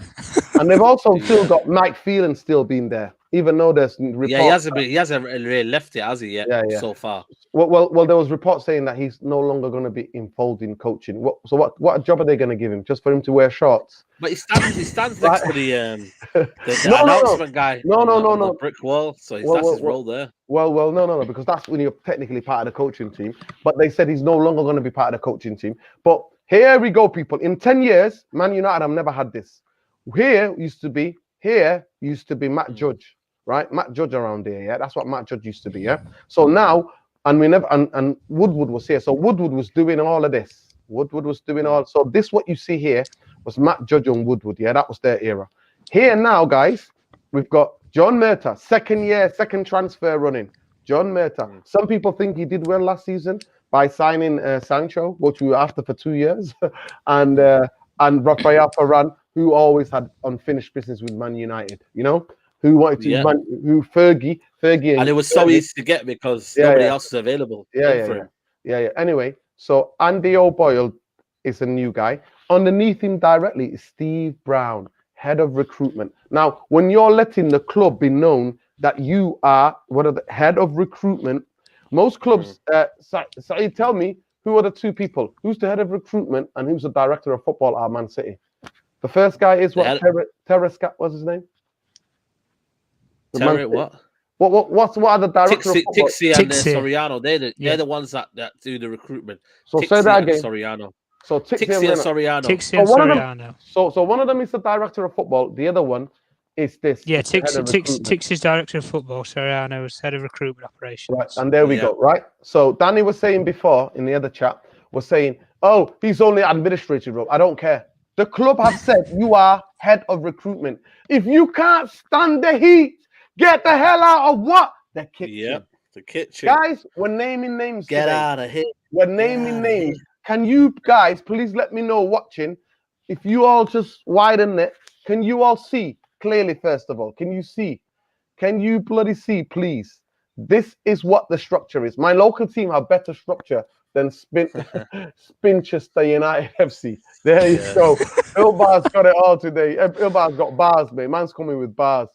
And they've also still got Mike Phelan still being there, even though there's reports. Yeah, he hasn't really left it, has he, yet, so far? Well, there was reports saying that he's no longer going to be involved in coaching. What job are they going to give him? Just for him to wear shorts? But he stands next to the announcement guy. No. The brick wall. So that's his role there. Well, no, because that's when you're technically part of the coaching team. But they said he's no longer going to be part of the coaching team. But here we go, people. In 10 years, Man United have never had this. Here used to be Matt Judge, right? Matt Judge around here, yeah. That's what Matt Judge used to be, yeah. So now, and Woodward was here. So Woodward was doing all of this. So this what you see here was Matt Judge and Woodward, yeah. That was their era. Here now, guys, we've got John Murtagh, second transfer running. John Murtagh. Some people think he did well last season by signing Sancho, which we were after for 2 years, and Rafael Varane, who always had unfinished business with Man United, you know, who wanted to, who Fergie, and it was so easy to get because nobody else is available. Yeah. Anyway, so Andy O'Boyle is a new guy. Underneath him directly is Steve Brown, head of recruitment. Now, when you're letting the club be known that you are the head of recruitment, most clubs. So you tell me, who are the two people? Who's the head of recruitment and who's the director of football at Man City? The first guy is what? Terence, what's his name? What? What are the director of football? Tixi and Soriano. They're the ones that do the recruitment. So say that again. Soriano. So Tixi and Soriano. So one of them is the director of football. The other one is this. Yeah, Tixi's director of football. Soriano is head of recruitment operations. Right, and there we go. Right. So Danny was saying before in the other chat was saying, "Oh, he's only administrative role." I don't care. The club have said you are head of recruitment. If you can't stand the heat, get the hell out of what? The kitchen. Yeah, the kitchen. Guys, we're naming names. Get out of here. We're naming names. can you guys please let me know watching if you all just widen it? Can you all see clearly? First of all, can you see? Can you bloody see, please? This is what the structure is. My local team have better structure than Spinchester United FC. There you go. Ilbar's got it all today. Ilbar's got bars, mate. Man's coming with bars.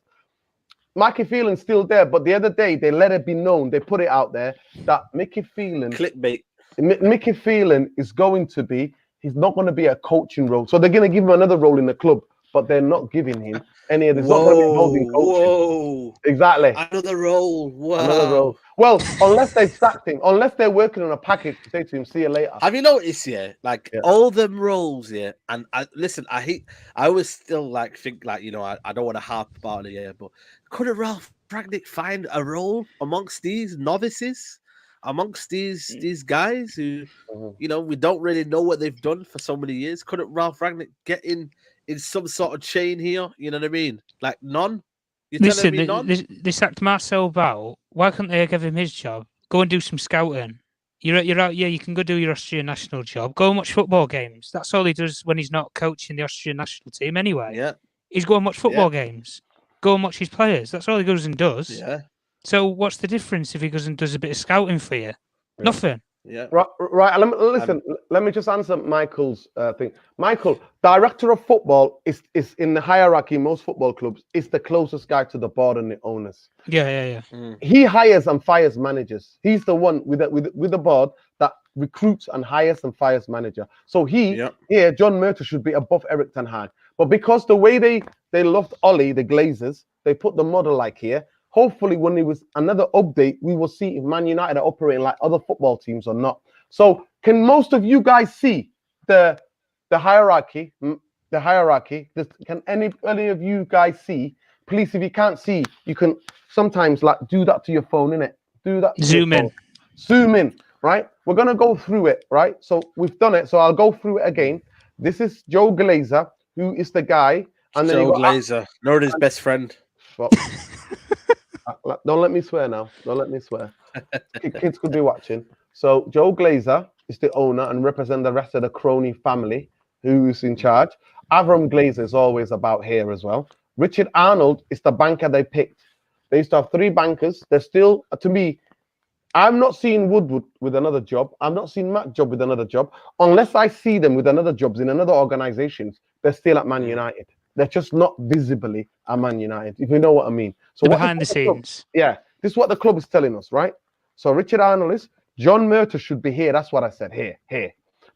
Mickey Phelan's still there, but the other day they let it be known, they put it out there that Mickey Phelan, Clickbait. Mickey Phelan is going to be, he's not going to be a coaching role. So they're going to give him another role in the club, but they're not giving him any of this. Not going to be involved in coaching. Whoa. Exactly. Another role. Wow. Another role. Well, unless they're sacked him, unless they're working on a package to say to him, see you later. Have you noticed, all them roles, and I always still think I don't want to harp about it, but couldn't Ralph Ragnick find a role amongst these novices, amongst these guys who, we don't really know what they've done for so many years? Couldn't Ralph Ragnick get in some sort of chain here? You know what I mean? Like none. Listen, they sacked Marcel Bow. Why couldn't they give him his job? Go and do some scouting. You're out. Yeah, you can go do your Austrian national job. Go and watch football games. That's all he does when he's not coaching the Austrian national team. Anyway, he's go and watch football games. Go and watch his players. That's all he goes and does. Yeah. So what's the difference if he goes and does a bit of scouting for you? Yeah. Nothing. Yeah. Right. Let me just answer Michael's thing. Michael, director of football is in the hierarchy. Most football clubs is the closest guy to the board and the owners. Yeah. He hires and fires managers. He's the one with the board that recruits and hires and fires manager. So here, John Murtagh should be above Eric Ten Hag. But because the way they loved Ollie, the Glazers, they put the model like here. Hopefully, when there was another update, we will see if Man United are operating like other football teams or not. So, can most of you guys see the hierarchy? The hierarchy. Can any of you guys see? Please, if you can't see, you can sometimes do that to your phone, innit? Do that. Zoom in. Zoom in. Right. We're gonna go through it. Right. So we've done it. So I'll go through it again. This is Joe Glazer, who is the guy, and then Joe Glazer, Nordy's best friend. Well, don't let me swear now. Don't let me swear. Kids could be watching. So Joe Glazer is the owner and represent the rest of the crony family who's in charge. Avram Glazer is always about here as well. Richard Arnold is the banker they picked. They used to have 3 bankers. They're still, to me, I'm not seeing Woodward with another job. I'm not seeing Matt Job with another job. Unless I see them with another jobs in another organizations, they're still at Man United. They're just not visibly at Man United, if you know what I mean. So behind the scenes. This is what the club is telling us, right? So Richard Arnold is, John Murtagh should be here. That's what I said, here.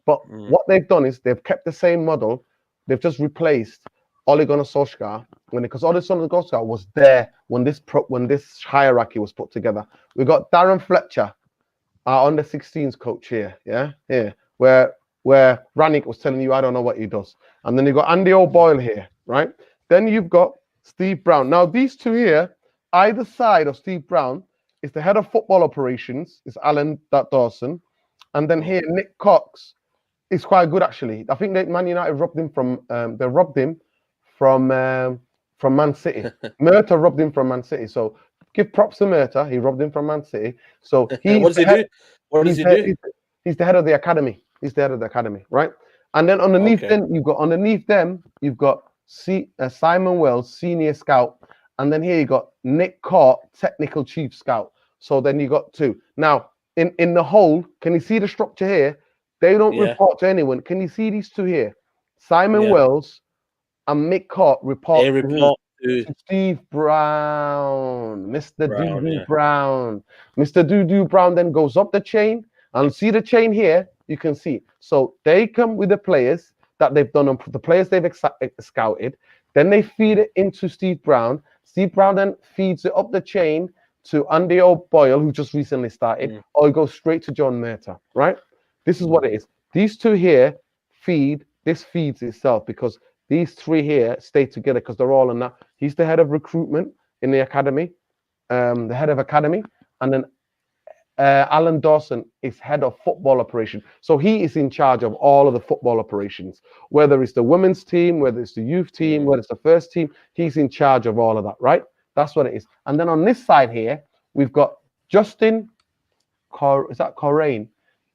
But what they've done is they've kept the same model. They've just replaced Ole Gunnar Solskjaer, because Ole Gunnar Solskjaer was there when this hierarchy was put together. We got Darren Fletcher, our under 16s coach here, where Rannick was telling you, I don't know what he does. And then you got Andy O'Boyle here, right? Then you've got Steve Brown. Now, these two here, either side of Steve Brown is the head of football operations, is Alan Dawson. And then here, Nick Cox is quite good, actually. I think that Man United robbed him from Man City. Murtagh robbed him from Man City. So give props to Murtagh. He robbed him from Man City. So what does he do? What does he do? He's the head of the academy. He's the head of the academy, right? And then underneath them, you've got Simon Wells, senior scout, and then here you got Nick Cort, technical chief scout. So then you got 2. Now, in the whole, can you see the structure here? They don't report to anyone. Can you see these 2 here? Simon Wells and Mick Cort report to Steve Brown, Mr. Doo-Doo Brown. Mr. Doo-Doo Brown then goes up the chain, and see the chain here. You can see. So they come with the players that they've done, the players they've scouted. Then they feed it into Steve Brown. Steve Brown then feeds it up the chain to Andy O'Boyle, who just recently started, or it goes straight to John Murtagh, right? This is what it is. These 2 here feeds itself because these 3 here stay together because they're all in that. He's the head of recruitment in the academy, the head of academy, and then Alan Dawson is head of football operation. So he is in charge of all of the football operations, whether it's the women's team, whether it's the youth team, whether it's the first team, he's in charge of all of that, right? That's what it is. And then on this side here, we've got Justin, is that Corain?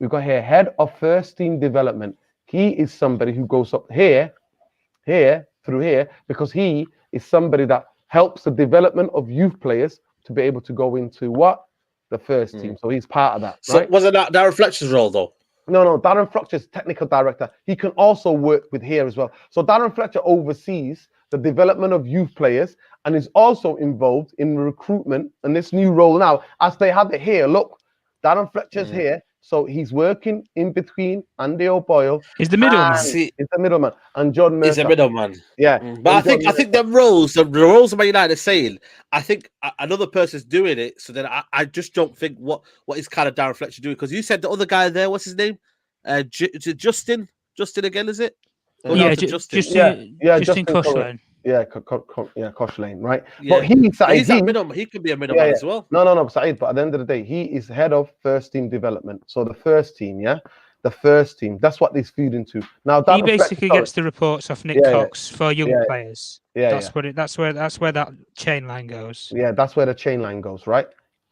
We've got here head of first team development. He is somebody who goes up here, through here, because he is somebody that helps the development of youth players to be able to go into what? The first team. So he's part of that. So right? wasn't that Darren Fletcher's role though? No, Darren Fletcher is technical director. He can also work with here as well. So Darren Fletcher oversees the development of youth players and is also involved in recruitment and this new role now. As they have it here, look, Darren Fletcher's here. So he's working in between Andy O'Boyle. He's the middleman. He's the middleman. And John Mercer. He's a middleman. Yeah. But I think the roles of Man United are saying, I think another person's doing it. So then I just don't think what is kind of Darren Fletcher doing? Because you said the other guy there, what's his name? Is it Justin? Justin again, is it? Justin Coshlane. Yeah, Coshlane, right? Yeah. But he's a middleman. He could be a middleman as well. No, Saeed. But at the end of the day, he is head of first team development. So the first team, the first team. That's what they feed into. Now he basically gets the reports off Nick Cox for young players. That's where that chain line goes. Yeah, that's where the chain line goes, right?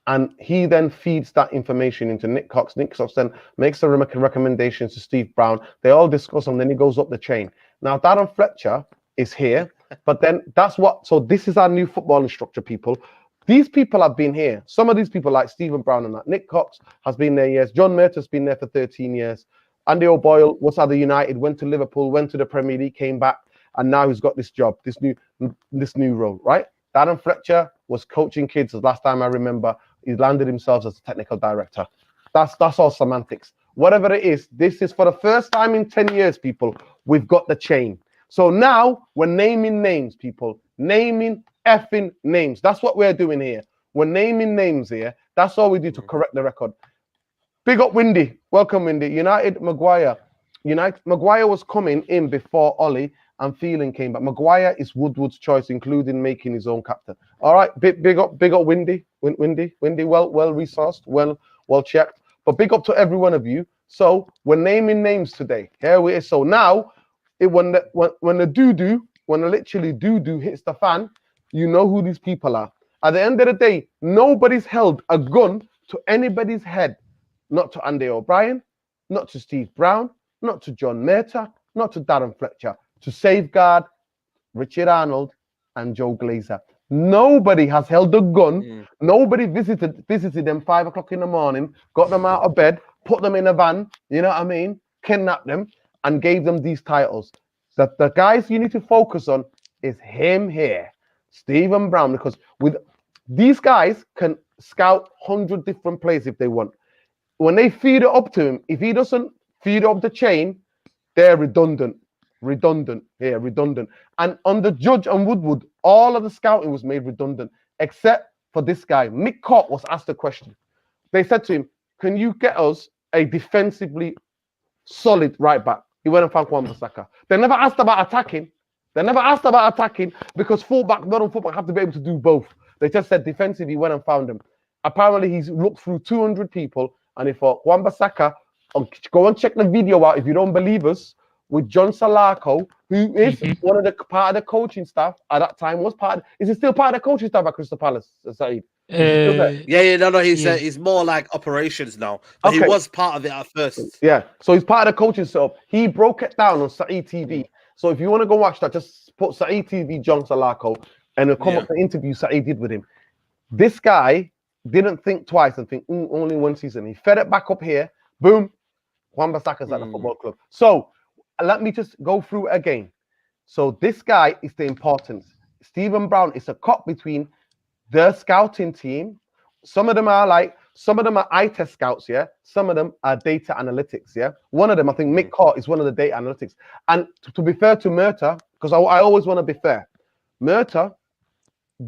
And he then feeds that information into Nick Cox. Nick Cox then makes the recommendations to Steve Brown. They all discuss them. Then he goes up the chain. Now Darren Fletcher is here. But then so this is our new footballing structure, people. These people have been here. Some of these people like Stephen Brown and that. Nick Cox has been there years. John Mercer's been there for 13 years. Andy O'Boyle was at the United, went to Liverpool, went to the Premier League, came back, and now he's got this job, this new role, right? Darren Fletcher was coaching kids. The last time I remember, he landed himself as a technical director. That's all semantics. Whatever it is, this is for the first time in 10 years, people, we've got the chain. So now we're naming names, people. Naming effing names. That's what we're doing here. We're naming names here. That's all we do to correct the record. Big up Windy. Welcome, Windy. United Maguire was coming in before Ollie and Phelan came back. Maguire is Woodward's choice, including making his own captain. All right, big up Windy. Windy, well resourced, well checked. But big up to every one of you. So we're naming names today. Here we are. So now, when the literally doo-doo hits the fan, you know who these people are. At the end of the day, nobody's held a gun to anybody's head. Not to Andy O'Brien, not to Steve Brown, not to John Mercer, not to Darren Fletcher, to safeguard Richard Arnold and Joe Glazer. Nobody has held a gun. Nobody visited them 5 o'clock in the morning, got them out of bed, put them in a van, you know what I mean? Kidnapped them and gave them these titles. That the guys you need to focus on is him here, Stephen Brown, because with these guys can scout 100 different plays if they want. When they feed it up to him, if he doesn't feed up the chain, they're redundant. And under Judge and Woodward, all of the scouting was made redundant, except for this guy. Mick Cott was asked a question. They said to him, can you get us a defensively solid right back? He went and found Wan-Bissaka. They never asked about attacking. Because modern fullback have to be able to do both. They just said defensive, he went and found him. Apparently, he's looked through 200 people and he thought, Wan-Bissaka, go and check the video out if you don't believe us, with John Salako, who is one of the part of the coaching staff at that time, is he still part of the coaching staff at Crystal Palace, Saeed? He's more like operations now. But he was part of it at first. Yeah, so he's part of the coaching setup. He broke it down on Saeed TV. So if you want to go watch that, just put Saeed TV, John Salako, and it'll come up the interview Saeed did with him. This guy didn't think twice and think, only one season. He fed it back up here. Boom. Wan-Bissaka's at the football club. So let me just go through it again. So this guy is the importance. Stephen Brown is a cut between the scouting team. Some of them are eye test scouts, yeah. Some of them are data analytics, yeah. One of them, I think Mick Cott, is one of the data analytics. And to be fair to Mercer, because I always want to be fair, Mercer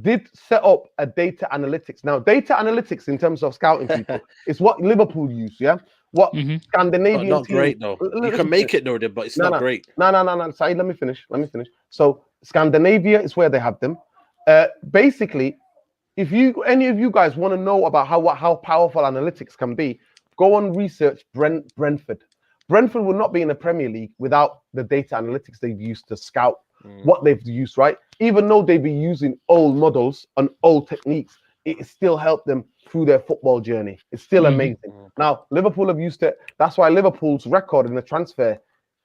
did set up a data analytics. Now, data analytics in terms of scouting people is what Liverpool use, yeah. What Scandinavian not team, great though. You can make it, Nordin, but it's not great. No. Saeed, let me finish. So Scandinavia is where they have them. Basically, if any of you guys want to know about how powerful analytics can be, go and research Brentford. Brentford will not be in the Premier League without the data analytics they've used to scout what they've used, right? Even though they've been using old models and old techniques, it still helped them through their football journey. It's still amazing. Now, Liverpool have used it. That's why Liverpool's record in the transfer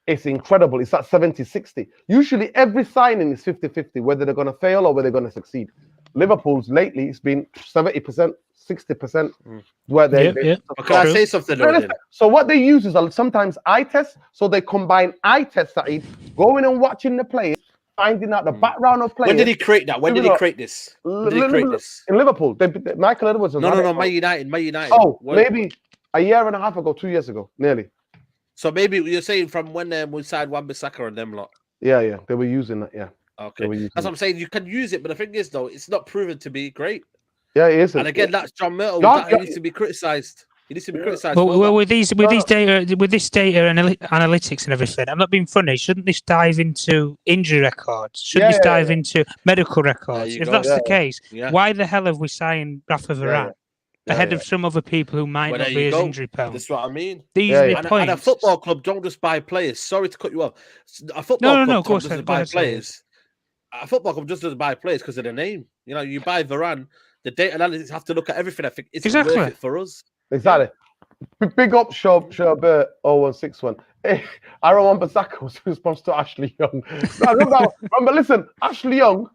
is incredible. It's at 70-60. Usually every signing is 50-50, whether they're going to fail or whether they're going to succeed. Liverpool's lately, it's been 70%, 60%. Where they Can I say something? So what they use is sometimes eye tests. So they combine eye tests, going and watching the players, finding out the background of players. When did he create that? When did he create this? In Liverpool. Michael Edwards. No, Man United. Oh, maybe a year and a half ago, 2 years ago, nearly. So maybe you're saying from when we signed Wan-Bissaka and them lot. Yeah, they were using that. Yeah. Okay, that's what I'm saying. You can use it, but the thing is, though, it's not proven to be great. Yeah, it is. And again, that's John Myrtle. He needs to be criticised. He needs to be criticised. Well, with this data analytics and everything, I'm not being funny. Shouldn't this dive into injury records? Shouldn't this dive into medical records? If that's the case, why the hell have we signed Rafa Varane ahead of some other people who might not be as injury prone? That's what I mean. These are the points. And a football club don't just buy players. Sorry to cut you off. A football club doesn't buy players. A football club just doesn't buy players because of the name. You know, you buy Varane, the data analytics have to look at everything. I think it's worth it for us. Exactly. Big up, Sherbert 0161. Aaron Wan-Bissaka was in response to Ashley Young. Remember, listen, Ashley Young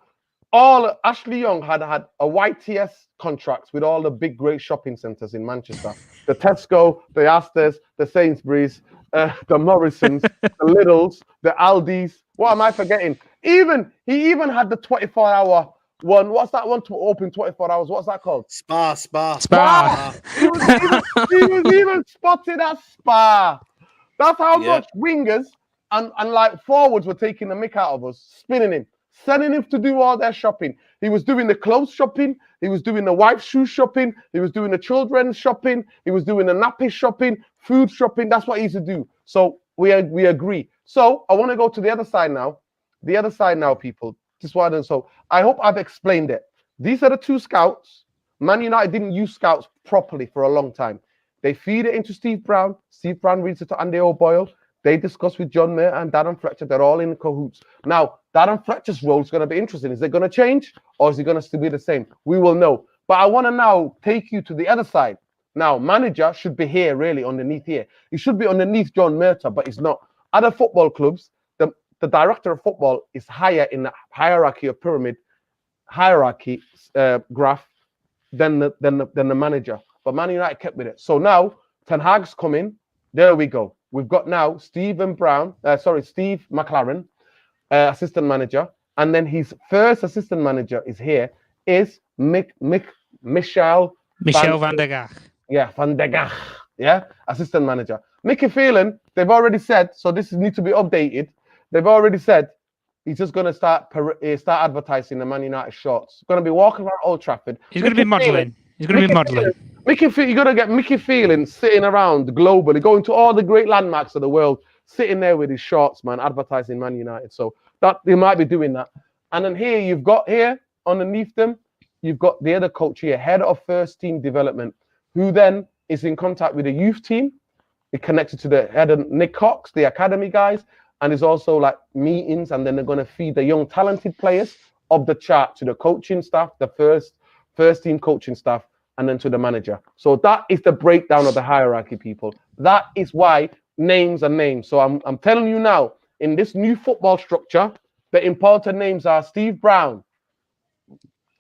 had a YTS contracts with all the big, great shopping centres in Manchester. The Tesco, the Asda's, the Sainsbury's, the Morrisons, the Lidl's, the Aldi's. What am I forgetting? He even had the 24-hour one. What's that one to open 24 hours? What's that called? Spa. He was even spotted at Spa. That's how much wingers and like forwards were taking the mick out of us, spinning him, sending him to do all their shopping. He was doing the clothes shopping. He was doing the wife's shoe shopping. He was doing the children's shopping. He was doing the nappy shopping, food shopping. That's what he used to do. So we agree. So I want to go to the other side now. The other side now, people. So I hope I've explained it. These are the two scouts. Man United didn't use scouts properly for a long time. They feed it into Steve Brown. Steve Brown reads it to Andy O'Boyle. They discuss with John Mayer and Darren Fletcher. They're all in cahoots. Now, Darren Fletcher's role is going to be interesting. Is it going to change or is it going to still be the same? We will know. But I want to now take you to the other side. Now, manager should be here, really, underneath here. He should be underneath John Murtagh, but he's not. Other football clubs, the director of football is higher in the hierarchy of pyramid graph than the manager. But Man United kept with it. So now Ten Hag's coming. There we go. We've got now Steve McLaren, assistant manager, and then his first assistant manager is Michel van der Gaag. Yeah, Van der Gaag. Yeah, assistant manager. Mickey Phelan, they've already said, so this needs to be updated. They've already said he's just going to start advertising the Man United shorts. He's going to be walking around Old Trafford. He's going to be modelling. You're going to get Mickey Phelan sitting around globally, going to all the great landmarks of the world, sitting there with his shorts, man, advertising Man United. So that they might be doing that. And then here you've got underneath them, you've got the other coach here, head of first team development, who then is in contact with the youth team. It connected to the head of Nick Cox, the academy guys. And it's also like meetings, and then they're going to feed the young talented players of the chart to the coaching staff, the first team coaching staff, and then to the manager. So that is the breakdown of the hierarchy, people. That is why names are names. So I'm telling you now, in this new football structure, the important names are Steve Brown,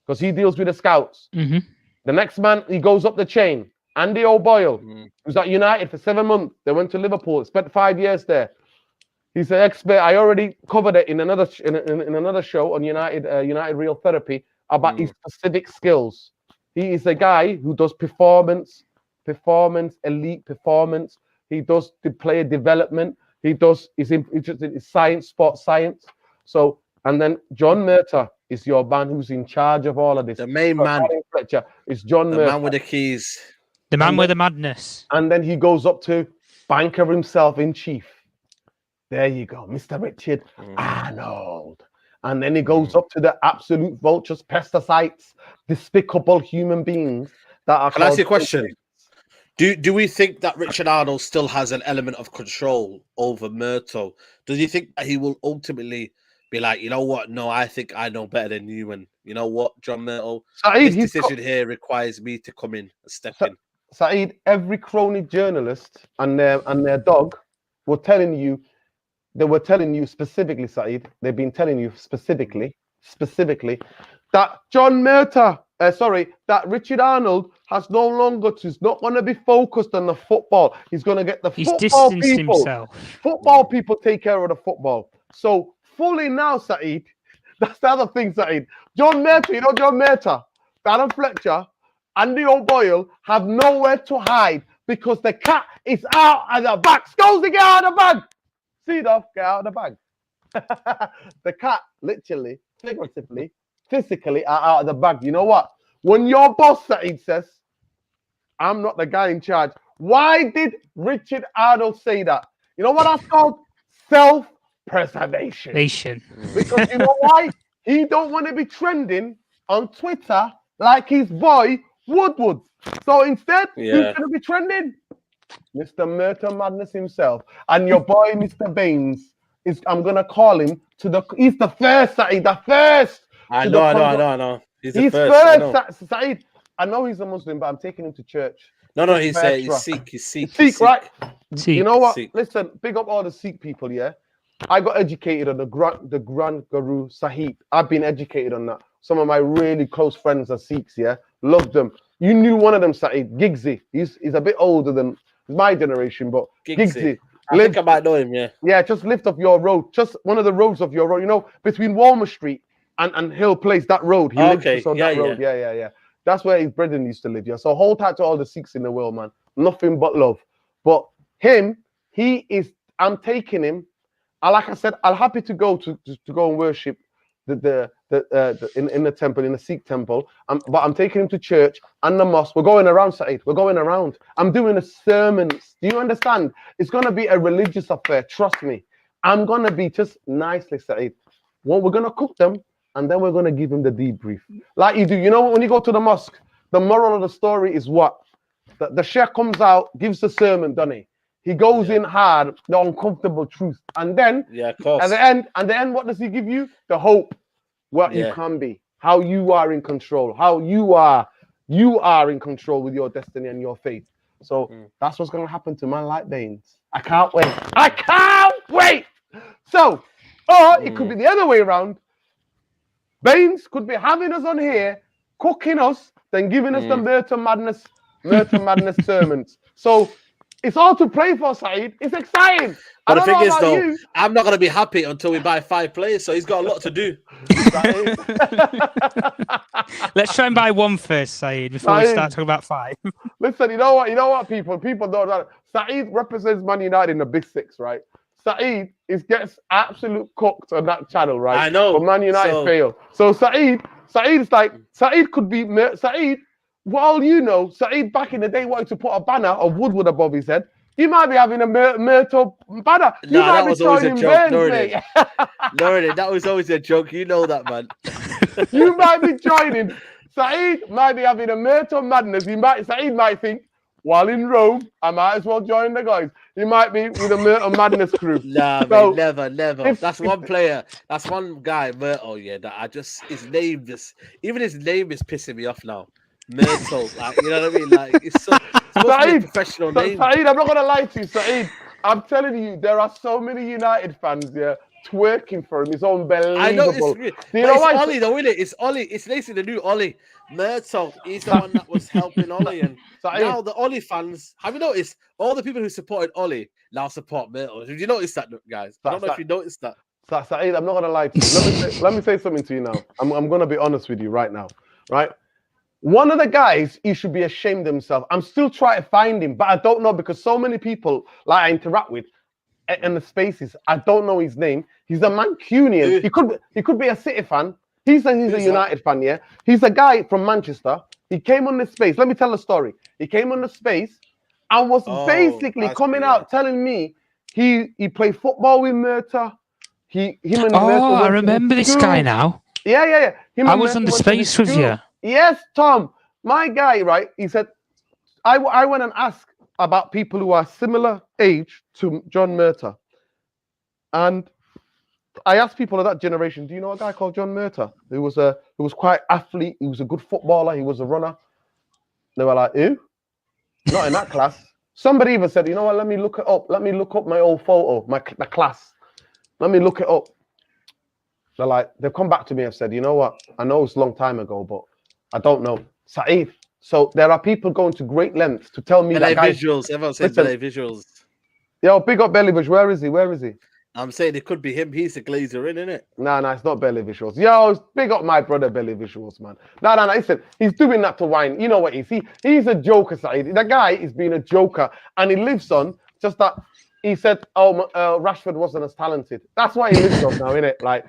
because he deals with the scouts. Mm-hmm. The next man, he goes up the chain. Andy O'Boyle, who's at United for 7 months. They went to Liverpool, spent 5 years there. He's an expert. I already covered it in another show on United Real Therapy about his specific skills. He is a guy who does performance, elite performance. He does the player development. He's interested in science, sports science. So, and then John Murtagh is your man who's in charge of all of this. The main man. Fletcher is John Murtagh. The man with the keys. The man with the madness. And then he goes up to banker himself in chief. There you go, Mr. Richard Arnold. And then he goes up to the absolute vultures, pesticides, despicable human beings that are. Can I ask you a question? Do we think that Richard Arnold still has an element of control over Murtagh? Does he think that he will ultimately be like, you know what? No, I think I know better than you. And you know what, John Myrtle? Saeed, this decision here requires me to come in and step in. Saeed, every crony journalist and their dog were telling you, specifically, Saeed, they've been telling you specifically, that that Richard Arnold has no longer is not going to be focused on the football. He's going to get the football people. Himself. Football people take care of the football. So fully now, Saeed, that's the other thing, Saeed. John Murta, John Murta, Darren Fletcher, Andy O'Boyle have nowhere to hide because the cat is out of the bag. Scousy, get out of the bag. Seedorf, get out of the bag. The cat, literally, figuratively, physically, are out of the bag. You know what? When your boss, Saeed, says, I'm not the guy in charge, why did Richard Arnold say that? You know what that's called? Self-preservation. Because you know why? He don't want to be trending on Twitter like his boy Woodward. So instead, who's going to be trending? Mr. Murta Madness himself. And your boy, Mr. Baines, I'm going to call him he's the first, Saeed, the first. I know. He's the first. Saeed, I know he's a Muslim, but I'm taking him to church. No, he's Sikh. He's Sikh, right? Sikh. You know what? Sikh. Listen, big up all the Sikh people, yeah? I got educated on the Grand Guru Sahib. I've been educated on that. Some of my really close friends are Sikhs, yeah? Loved them. You knew one of them, Saeed, Giggsy. He's a bit older than my generation, but Giggsy. I think I might know him, yeah. Yeah, just lift up your road. Just one of the roads of your road. You know, between Walmer Street and Hill Place, that road. He lives on that road. Yeah. That's where his brethren used to live, yeah. So hold tight to all the Sikhs in the world, man. Nothing but love. But him, I'm taking him. Like I said, I'm happy to go and worship in the temple, in the Sikh temple. But I'm taking him to church and the mosque. We're going around, Saeed. We're going around. I'm doing a sermons. Do you understand? It's going to be a religious affair. Trust me. I'm going to be just nicely, Saeed. Well, we're going to cook them and then we're going to give him the debrief. Like you do. You know, when you go to the mosque, the moral of the story is what? The sheikh comes out, gives the sermon, doesn't he? He goes in hard, the uncomfortable truth. And then, at the end, what does he give you? The hope, what you can be, how you are in control, how you are in control with your destiny and your fate. So that's what's going to happen to man like Baines. I can't wait. So, or it could be the other way around. Baines could be having us on here, cooking us, then giving us the Murta Madness sermons. So, it's all to play for, Saeed. It's exciting. But the thing is, though, I'm not going to be happy until we buy 5 players, so he's got a lot to do. Let's try and buy 1 first, Saeed, before we start talking about 5. Listen, you know what, people don't know. Saeed represents Man United in the Big 6, right? Saeed gets absolute cooked on that channel, right? I know. But Man United fail. So Saeed could be Saeed. Well, you know, Saeed back in the day wanted to put a banner of Woodward above his head. You might be having a Myrtle banner. You might that be was always a joke. Burns, that was always a joke. You know that, man. You might be joining. Saeed might be having a Myrtle madness. Saeed might think, while in Rome, I might as well join the guys. He might be with a Myrtle madness crew. Nah, so, man, never. That's one player. That's one guy, Myrtle, that his name is pissing me off now. Myrtle, like, you know what I mean? Like, it's supposed to be a professional name. Saeed, I'm not gonna lie to you, Saeed. I'm telling you, there are so many United fans twerking for him. It's unbelievable. I know it's Ollie though, isn't it? It's Ollie. It's basically the new Ollie. Myrtle, he's the one that was helping Ollie, and now the Ollie fans. Have you noticed all the people who supported Ollie now support Myrtle? Did you notice that, guys? I don't know if you noticed that. Saeed, I'm not gonna lie to you. Let me say something to you now. I'm gonna be honest with you right now, right? One of the guys, he should be ashamed of himself. I'm still trying to find him, but I don't know because so many people I interact with in the spaces. I don't know his name. He's a Mancunian. He could be a City fan. He's a United fan, yeah. He's a guy from Manchester. He came on the space. Let me tell a story. He came on the space and was basically coming out telling me he played football with Murta. I remember this guy now. Yeah. I was on the space with you. Yes, Tom, my guy, right? He said, I went and asked about people who are similar age to John Murta. And I asked people of that generation, do you know a guy called John Murtagh? Who was quite athlete. He was a good footballer. He was a runner. They were like, who? Not in that class. Somebody even said, you know what? Let me look it up. Let me look up my old photo, my class. Let me look it up. They're like, they've come back to me and said, you know what? I know it's a long time ago, but I don't know. Saeed. So there are people going to great lengths to tell me that visuals. Everyone says visuals. Yo, big up Belly Bush. Where is he? Where is he? I'm saying it could be him. He's the glazer in, isn't it? No, it's not Belly Visuals. Yo, big up my brother Belly Visuals, man. No. Listen, he's doing that to wine. You know what he's? He's a joker, Saeed. The guy is being a joker, and he lives on just that. He said, Rashford wasn't as talented. That's why he lives on now, innit? Like,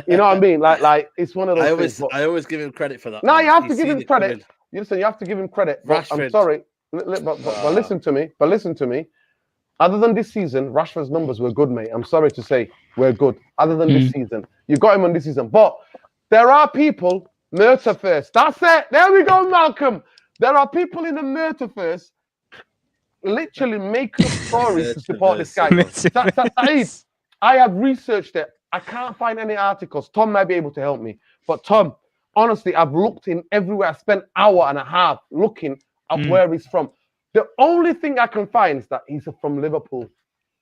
you know what I mean? Like, it's one of those things. I always give him credit for that. No, you have to give him credit. You have to give him credit. I'm sorry, but listen to me. But listen to me. Other than this season, Rashford's numbers were good, mate. I'm sorry to say, we're good. Other than this season, you got him on this season. But there are people, Murtagh first. That's it. There we go, Malcolm. There are people in the Murtagh first, literally making up stories to support this guy. Saeed, I have researched it. I can't find any articles. Tom might be able to help me. But Tom, honestly, I've looked in everywhere. I spent an hour and a half looking at where he's from. The only thing I can find is that he's from Liverpool.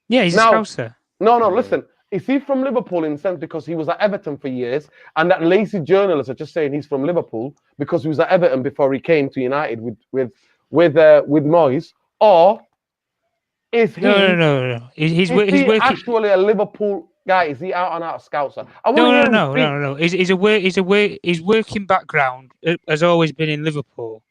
Yeah, he's a Scouser. No, listen. Is he from Liverpool in the sense because he was at Everton for years, and that lazy journalists are just saying he's from Liverpool because he was at Everton before he came to United with Moyes, or is he? No. He's working. Actually a Liverpool guy? Is he out and out Scouser? No. His working background has always been in Liverpool.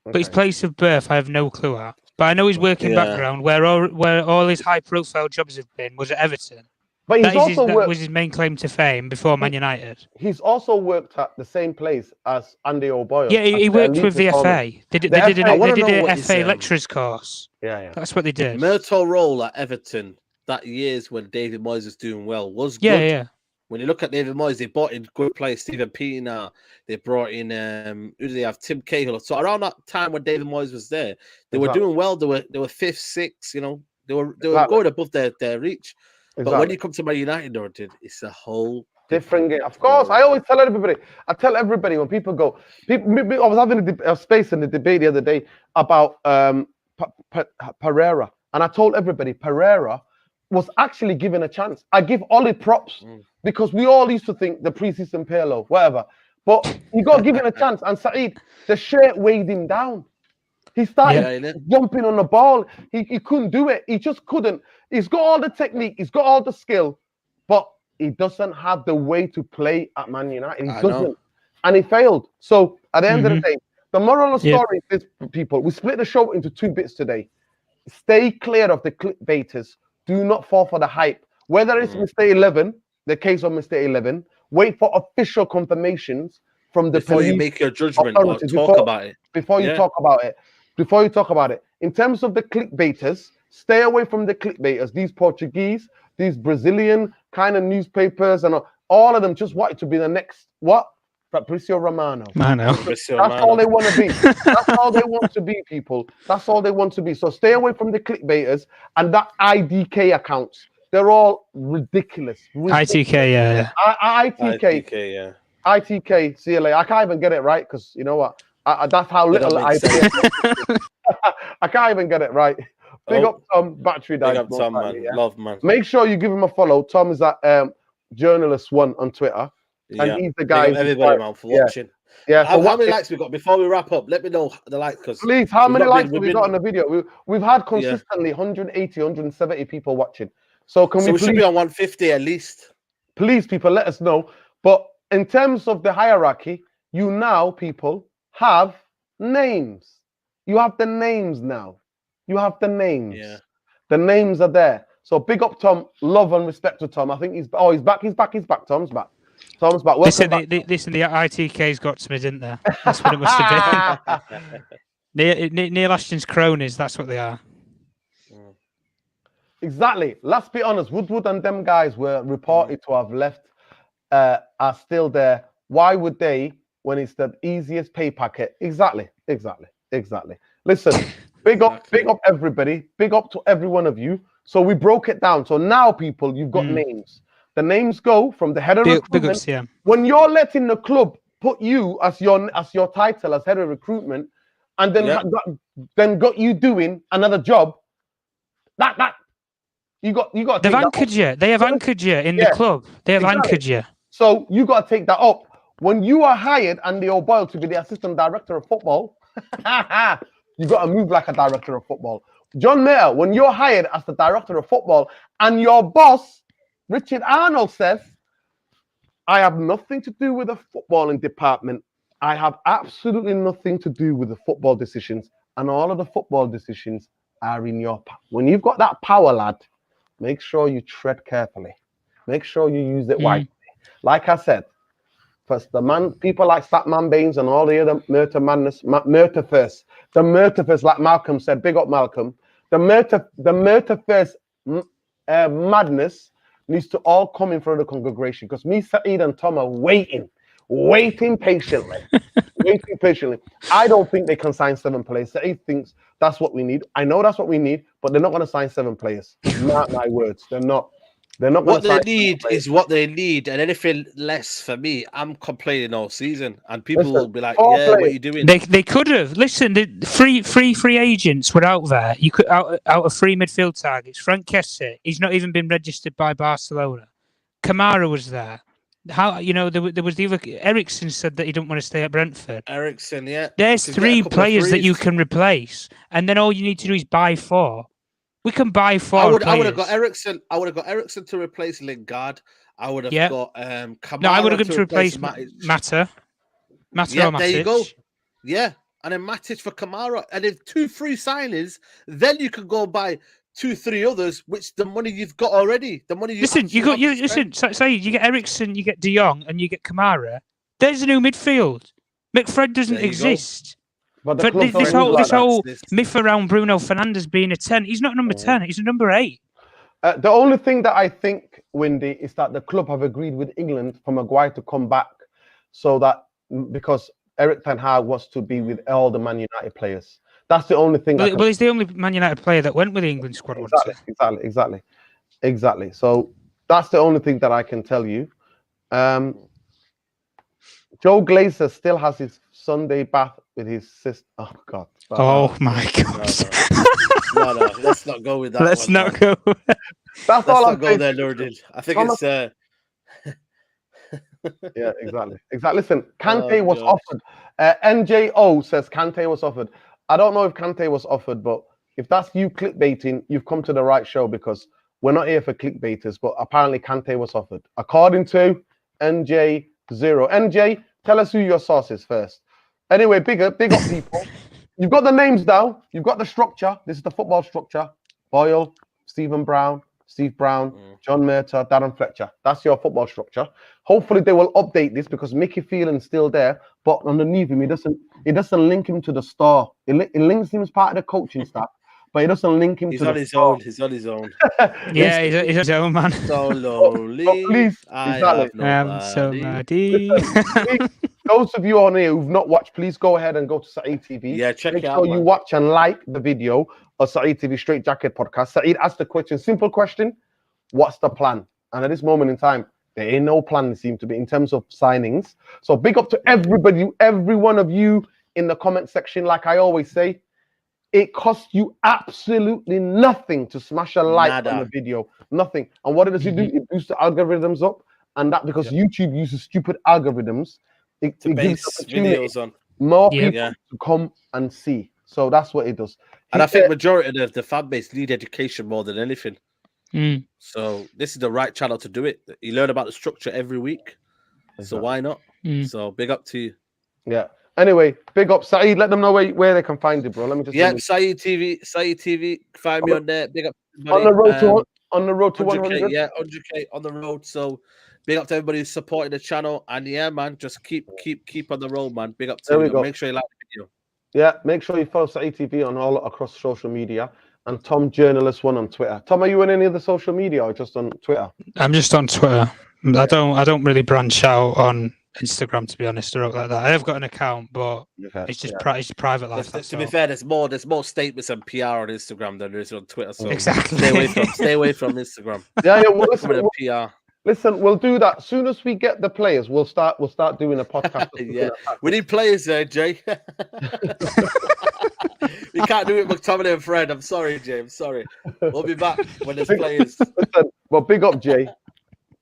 But his place of birth, I have no clue at. But I know his working background, where all his high-profile jobs have been, was at Everton. But that was his main claim to fame before Man United. He's also worked at the same place as Andy O'Boyle. Yeah, he worked with the FA. They did a FA lecturers course. Yeah. That's what they did. Murtagh's role at Everton that years when David Moyes was doing well was good. Yeah. When you look at David Moyes, they brought in good players, Stephen Pienaar. They brought in who do they have? Tim Cahill. So around that time when David Moyes was there, they were doing well. They were fifth, sixth. You know, they were going above their reach. Exactly. But when you come to Man United, it's a whole different game. Of course, I always tell everybody. I tell everybody when people go. I was having a space in the debate the other day about Pereira, and I told everybody Pereira was actually given a chance. I give Ollie props because we all used to think the preseason Pirlo, whatever. But he got given a chance, and Saeed, the shirt weighed him down. He started jumping on the ball. He couldn't do it. He just couldn't. He's got all the technique. He's got all the skill, but he doesn't have the way to play at Man United. He doesn't. And he failed. So at the end of the day, the moral of the story is this, people. We split the show into 2 bits today. Stay clear of the clickbaiters. Do not fall for the hype. Whether it's Mr. 11, the case of Mr. 11, wait for official confirmations from the before police you make your judgment or talk about it. Before you talk about it. In terms of the clickbaiters, stay away from the clickbaiters. These Portuguese, these Brazilian kind of newspapers, and all of them just wanted to be the next Fabrizio Romano. That's all they want to be. That's all they want to be, people. That's all they want to be. So stay away from the clickbaiters and that IDK accounts. They're all ridiculous. ITK, yeah. ITK, see you later. I can't even get it right because you know what? That's how little I do. I can't even get it right. Big up Tom, battery died. Big up Tom, man. Yeah. Love, man. Make sure you give him a follow. Tom is at Journalist1 on Twitter. And he's the guy. Everybody, man, for watching. Yeah. How many likes we got before we wrap up? Let me know the likes. Please, how many likes have we got on the video? We've had consistently 180, 170 people watching. So we should be on 150 at least. Please, people, let us know. But in terms of the hierarchy, you now, people, have names. You have the names now. You have the names. Yeah. The names are there. So big up Tom. Love and respect to Tom. I think he's back. He's back. Tom's back. Listen, the ITK's got to me, didn't they? That's what it must have been. Neil Ashton's cronies, that's what they are. Exactly. Let's be honest. Woodward and them guys were reported to have left, are still there. Why would they, when it's the easiest pay packet? Exactly. Listen, big up everybody. Big up to every one of you. So we broke it down. So now, people, you've got names. The names go from the head of recruitment. When you're letting the club put you as your title as head of recruitment, and then got you doing another job, that you got. They've anchored you. They have anchored you in the club. They have anchored you. So you got to take that up. When you are hired, Andy O'Boyle, to be the assistant director of football, you got to move like a director of football. John Mayer, when you're hired as the director of football, and your boss, Richard Arnold, says, I have nothing to do with the footballing department. I have absolutely nothing to do with the football decisions, and all of the football decisions are in your power. When you've got that power, lad, make sure you tread carefully. Make sure you use it wisely. Like I said, first, people like Statman Baines and all the other Murtaphers, like Malcolm said, big up Malcolm. The Murtaphers madness needs to all come in front of the congregation, because me, Saeed, and Tom are waiting patiently. I don't think they can sign 7 players. Saeed thinks that's what we need. I know that's what we need, but they're not going to sign 7 players. Mark my words, they're not. They're not. What they need is what they need, and anything less for me, I'm complaining all season, and people will be like, "Yeah, what are you doing?" They could have. Listen, the free agents were out there. You could out of free midfield targets. Frank Kessie, he's not even been registered by Barcelona. Kamara was there. How there was the other. Ericsson said that he didn't want to stay at Brentford. Ericsson, yeah. There's 3 players that you can replace, and then all you need to do is buy 4. We can buy 4. I would have got Ericsson. I would have got Ericsson to replace Lingard. I would have got Kamara. No, I would have got to replace Mata. Yeah, there you go. Yeah, and then Matic for Kamara, and if 2 free signings, then you can go buy 2-3 others. Which the money you've got already. The money Say you get Ericsson, you get De Jong, and you get Kamara. There's a new midfield. McFred doesn't exist. But this whole myth around Bruno Fernandes being a 10, he's not number 10, he's a number 8. The only thing that I think, Windy, is that the club have agreed with England for Maguire to come back, so that because Eric Ten Hag wants to be with all the Man United players. That's the only thing. Well, he's the only Man United player that went with the England squad. Exactly. So that's the only thing that I can tell you. Joe Glazer still has his Sunday bath with his sister. Oh God! Oh my God! No, let's not go with that. Let's not go. That's all I'm go there, Nordin. I think it's. Yeah, exactly. Listen, Kante was offered. NJO says Kante was offered. I don't know if Kante was offered, but if that's you clickbaiting, you've come to the right show, because we're not here for clickbaiters. But apparently, Kante was offered, according to NJ0. NJ, tell us who your source is first. Anyway, big up people. You've got the names down. You've got the structure. This is the football structure. Boyle, Steve Brown, John Murtaugh, Darren Fletcher. That's your football structure. Hopefully they will update this, because Mickey Phelan's still there, but underneath him, it doesn't link him to the store. It links him as part of the coaching staff, but it doesn't link him to the store. He's on his own. Yeah, he's on his own, man. So lonely. Please, exactly. Somebody. Those of you on here who've not watched, please go ahead and go to Saeed TV. Yeah, check it out. Make sure you watch and like the video of Saeed TV Straight Jacket Podcast. Saeed asked the question, simple question: what's the plan? And at this moment in time, there ain't no plan, it seems to be, in terms of signings. So big up to everybody, every one of you in the comment section. Like I always say, it costs you absolutely nothing to smash a like on the video. Nothing. And what does it do? It boosts the algorithms up. And that because YouTube uses stupid algorithms, it gives videos on more people to come and see. So that's what it does. And I think majority of the fan base need education more than anything. So this is the right channel to do it. You learn about the structure every week. So why not? So big up to you. Yeah. Anyway, big up Saeed. Let them know where they can find you, bro. Let me just Saeed TV. Find me on there. Big up on the road to 100. Yeah, 100K on the road. So big up to everybody who's supporting the channel. And yeah, man, just keep on the road, man. Big up to you. Make sure you like the video. Yeah, make sure you follow Saeed TV on all across social media. And Tom Journalist 1 on Twitter. Tom, are you on any other social media or just on Twitter? I'm just on Twitter. I don't really branch out on Instagram, to be honest, or like that. I have got an account, but it's just it's private life. To be fair, there's more statements and PR on Instagram than there is on Twitter. So exactly, stay away from Instagram. Yeah. Well, listen, PR. Listen, we'll do that. As soon as we get the players, we'll start doing a podcast. Yeah, we need players there, Jay. We can't do it with McTominay and Fred. I'm sorry, Jay. I'm sorry. We'll be back when there's players. Listen, well, big up Jay.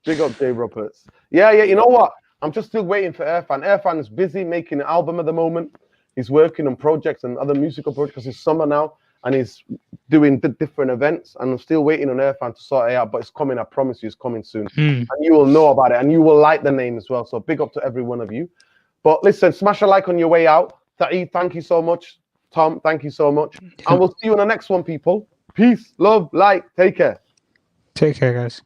Big up Jay Roberts. Yeah. You know what? I'm just still waiting for Irfan. Irfan is busy making an album at the moment. He's working on projects and other musical projects because it's summer now, and he's doing different events. And I'm still waiting on Irfan to sort it out, but it's coming. I promise you, it's coming soon. And you will know about it, and you will like the name as well. So big up to every one of you. But listen, smash a like on your way out. Saeed, thank you so much. Tom, thank you so much. And we'll see you on the next one, people. Peace, love, light. Take care. Take care, guys.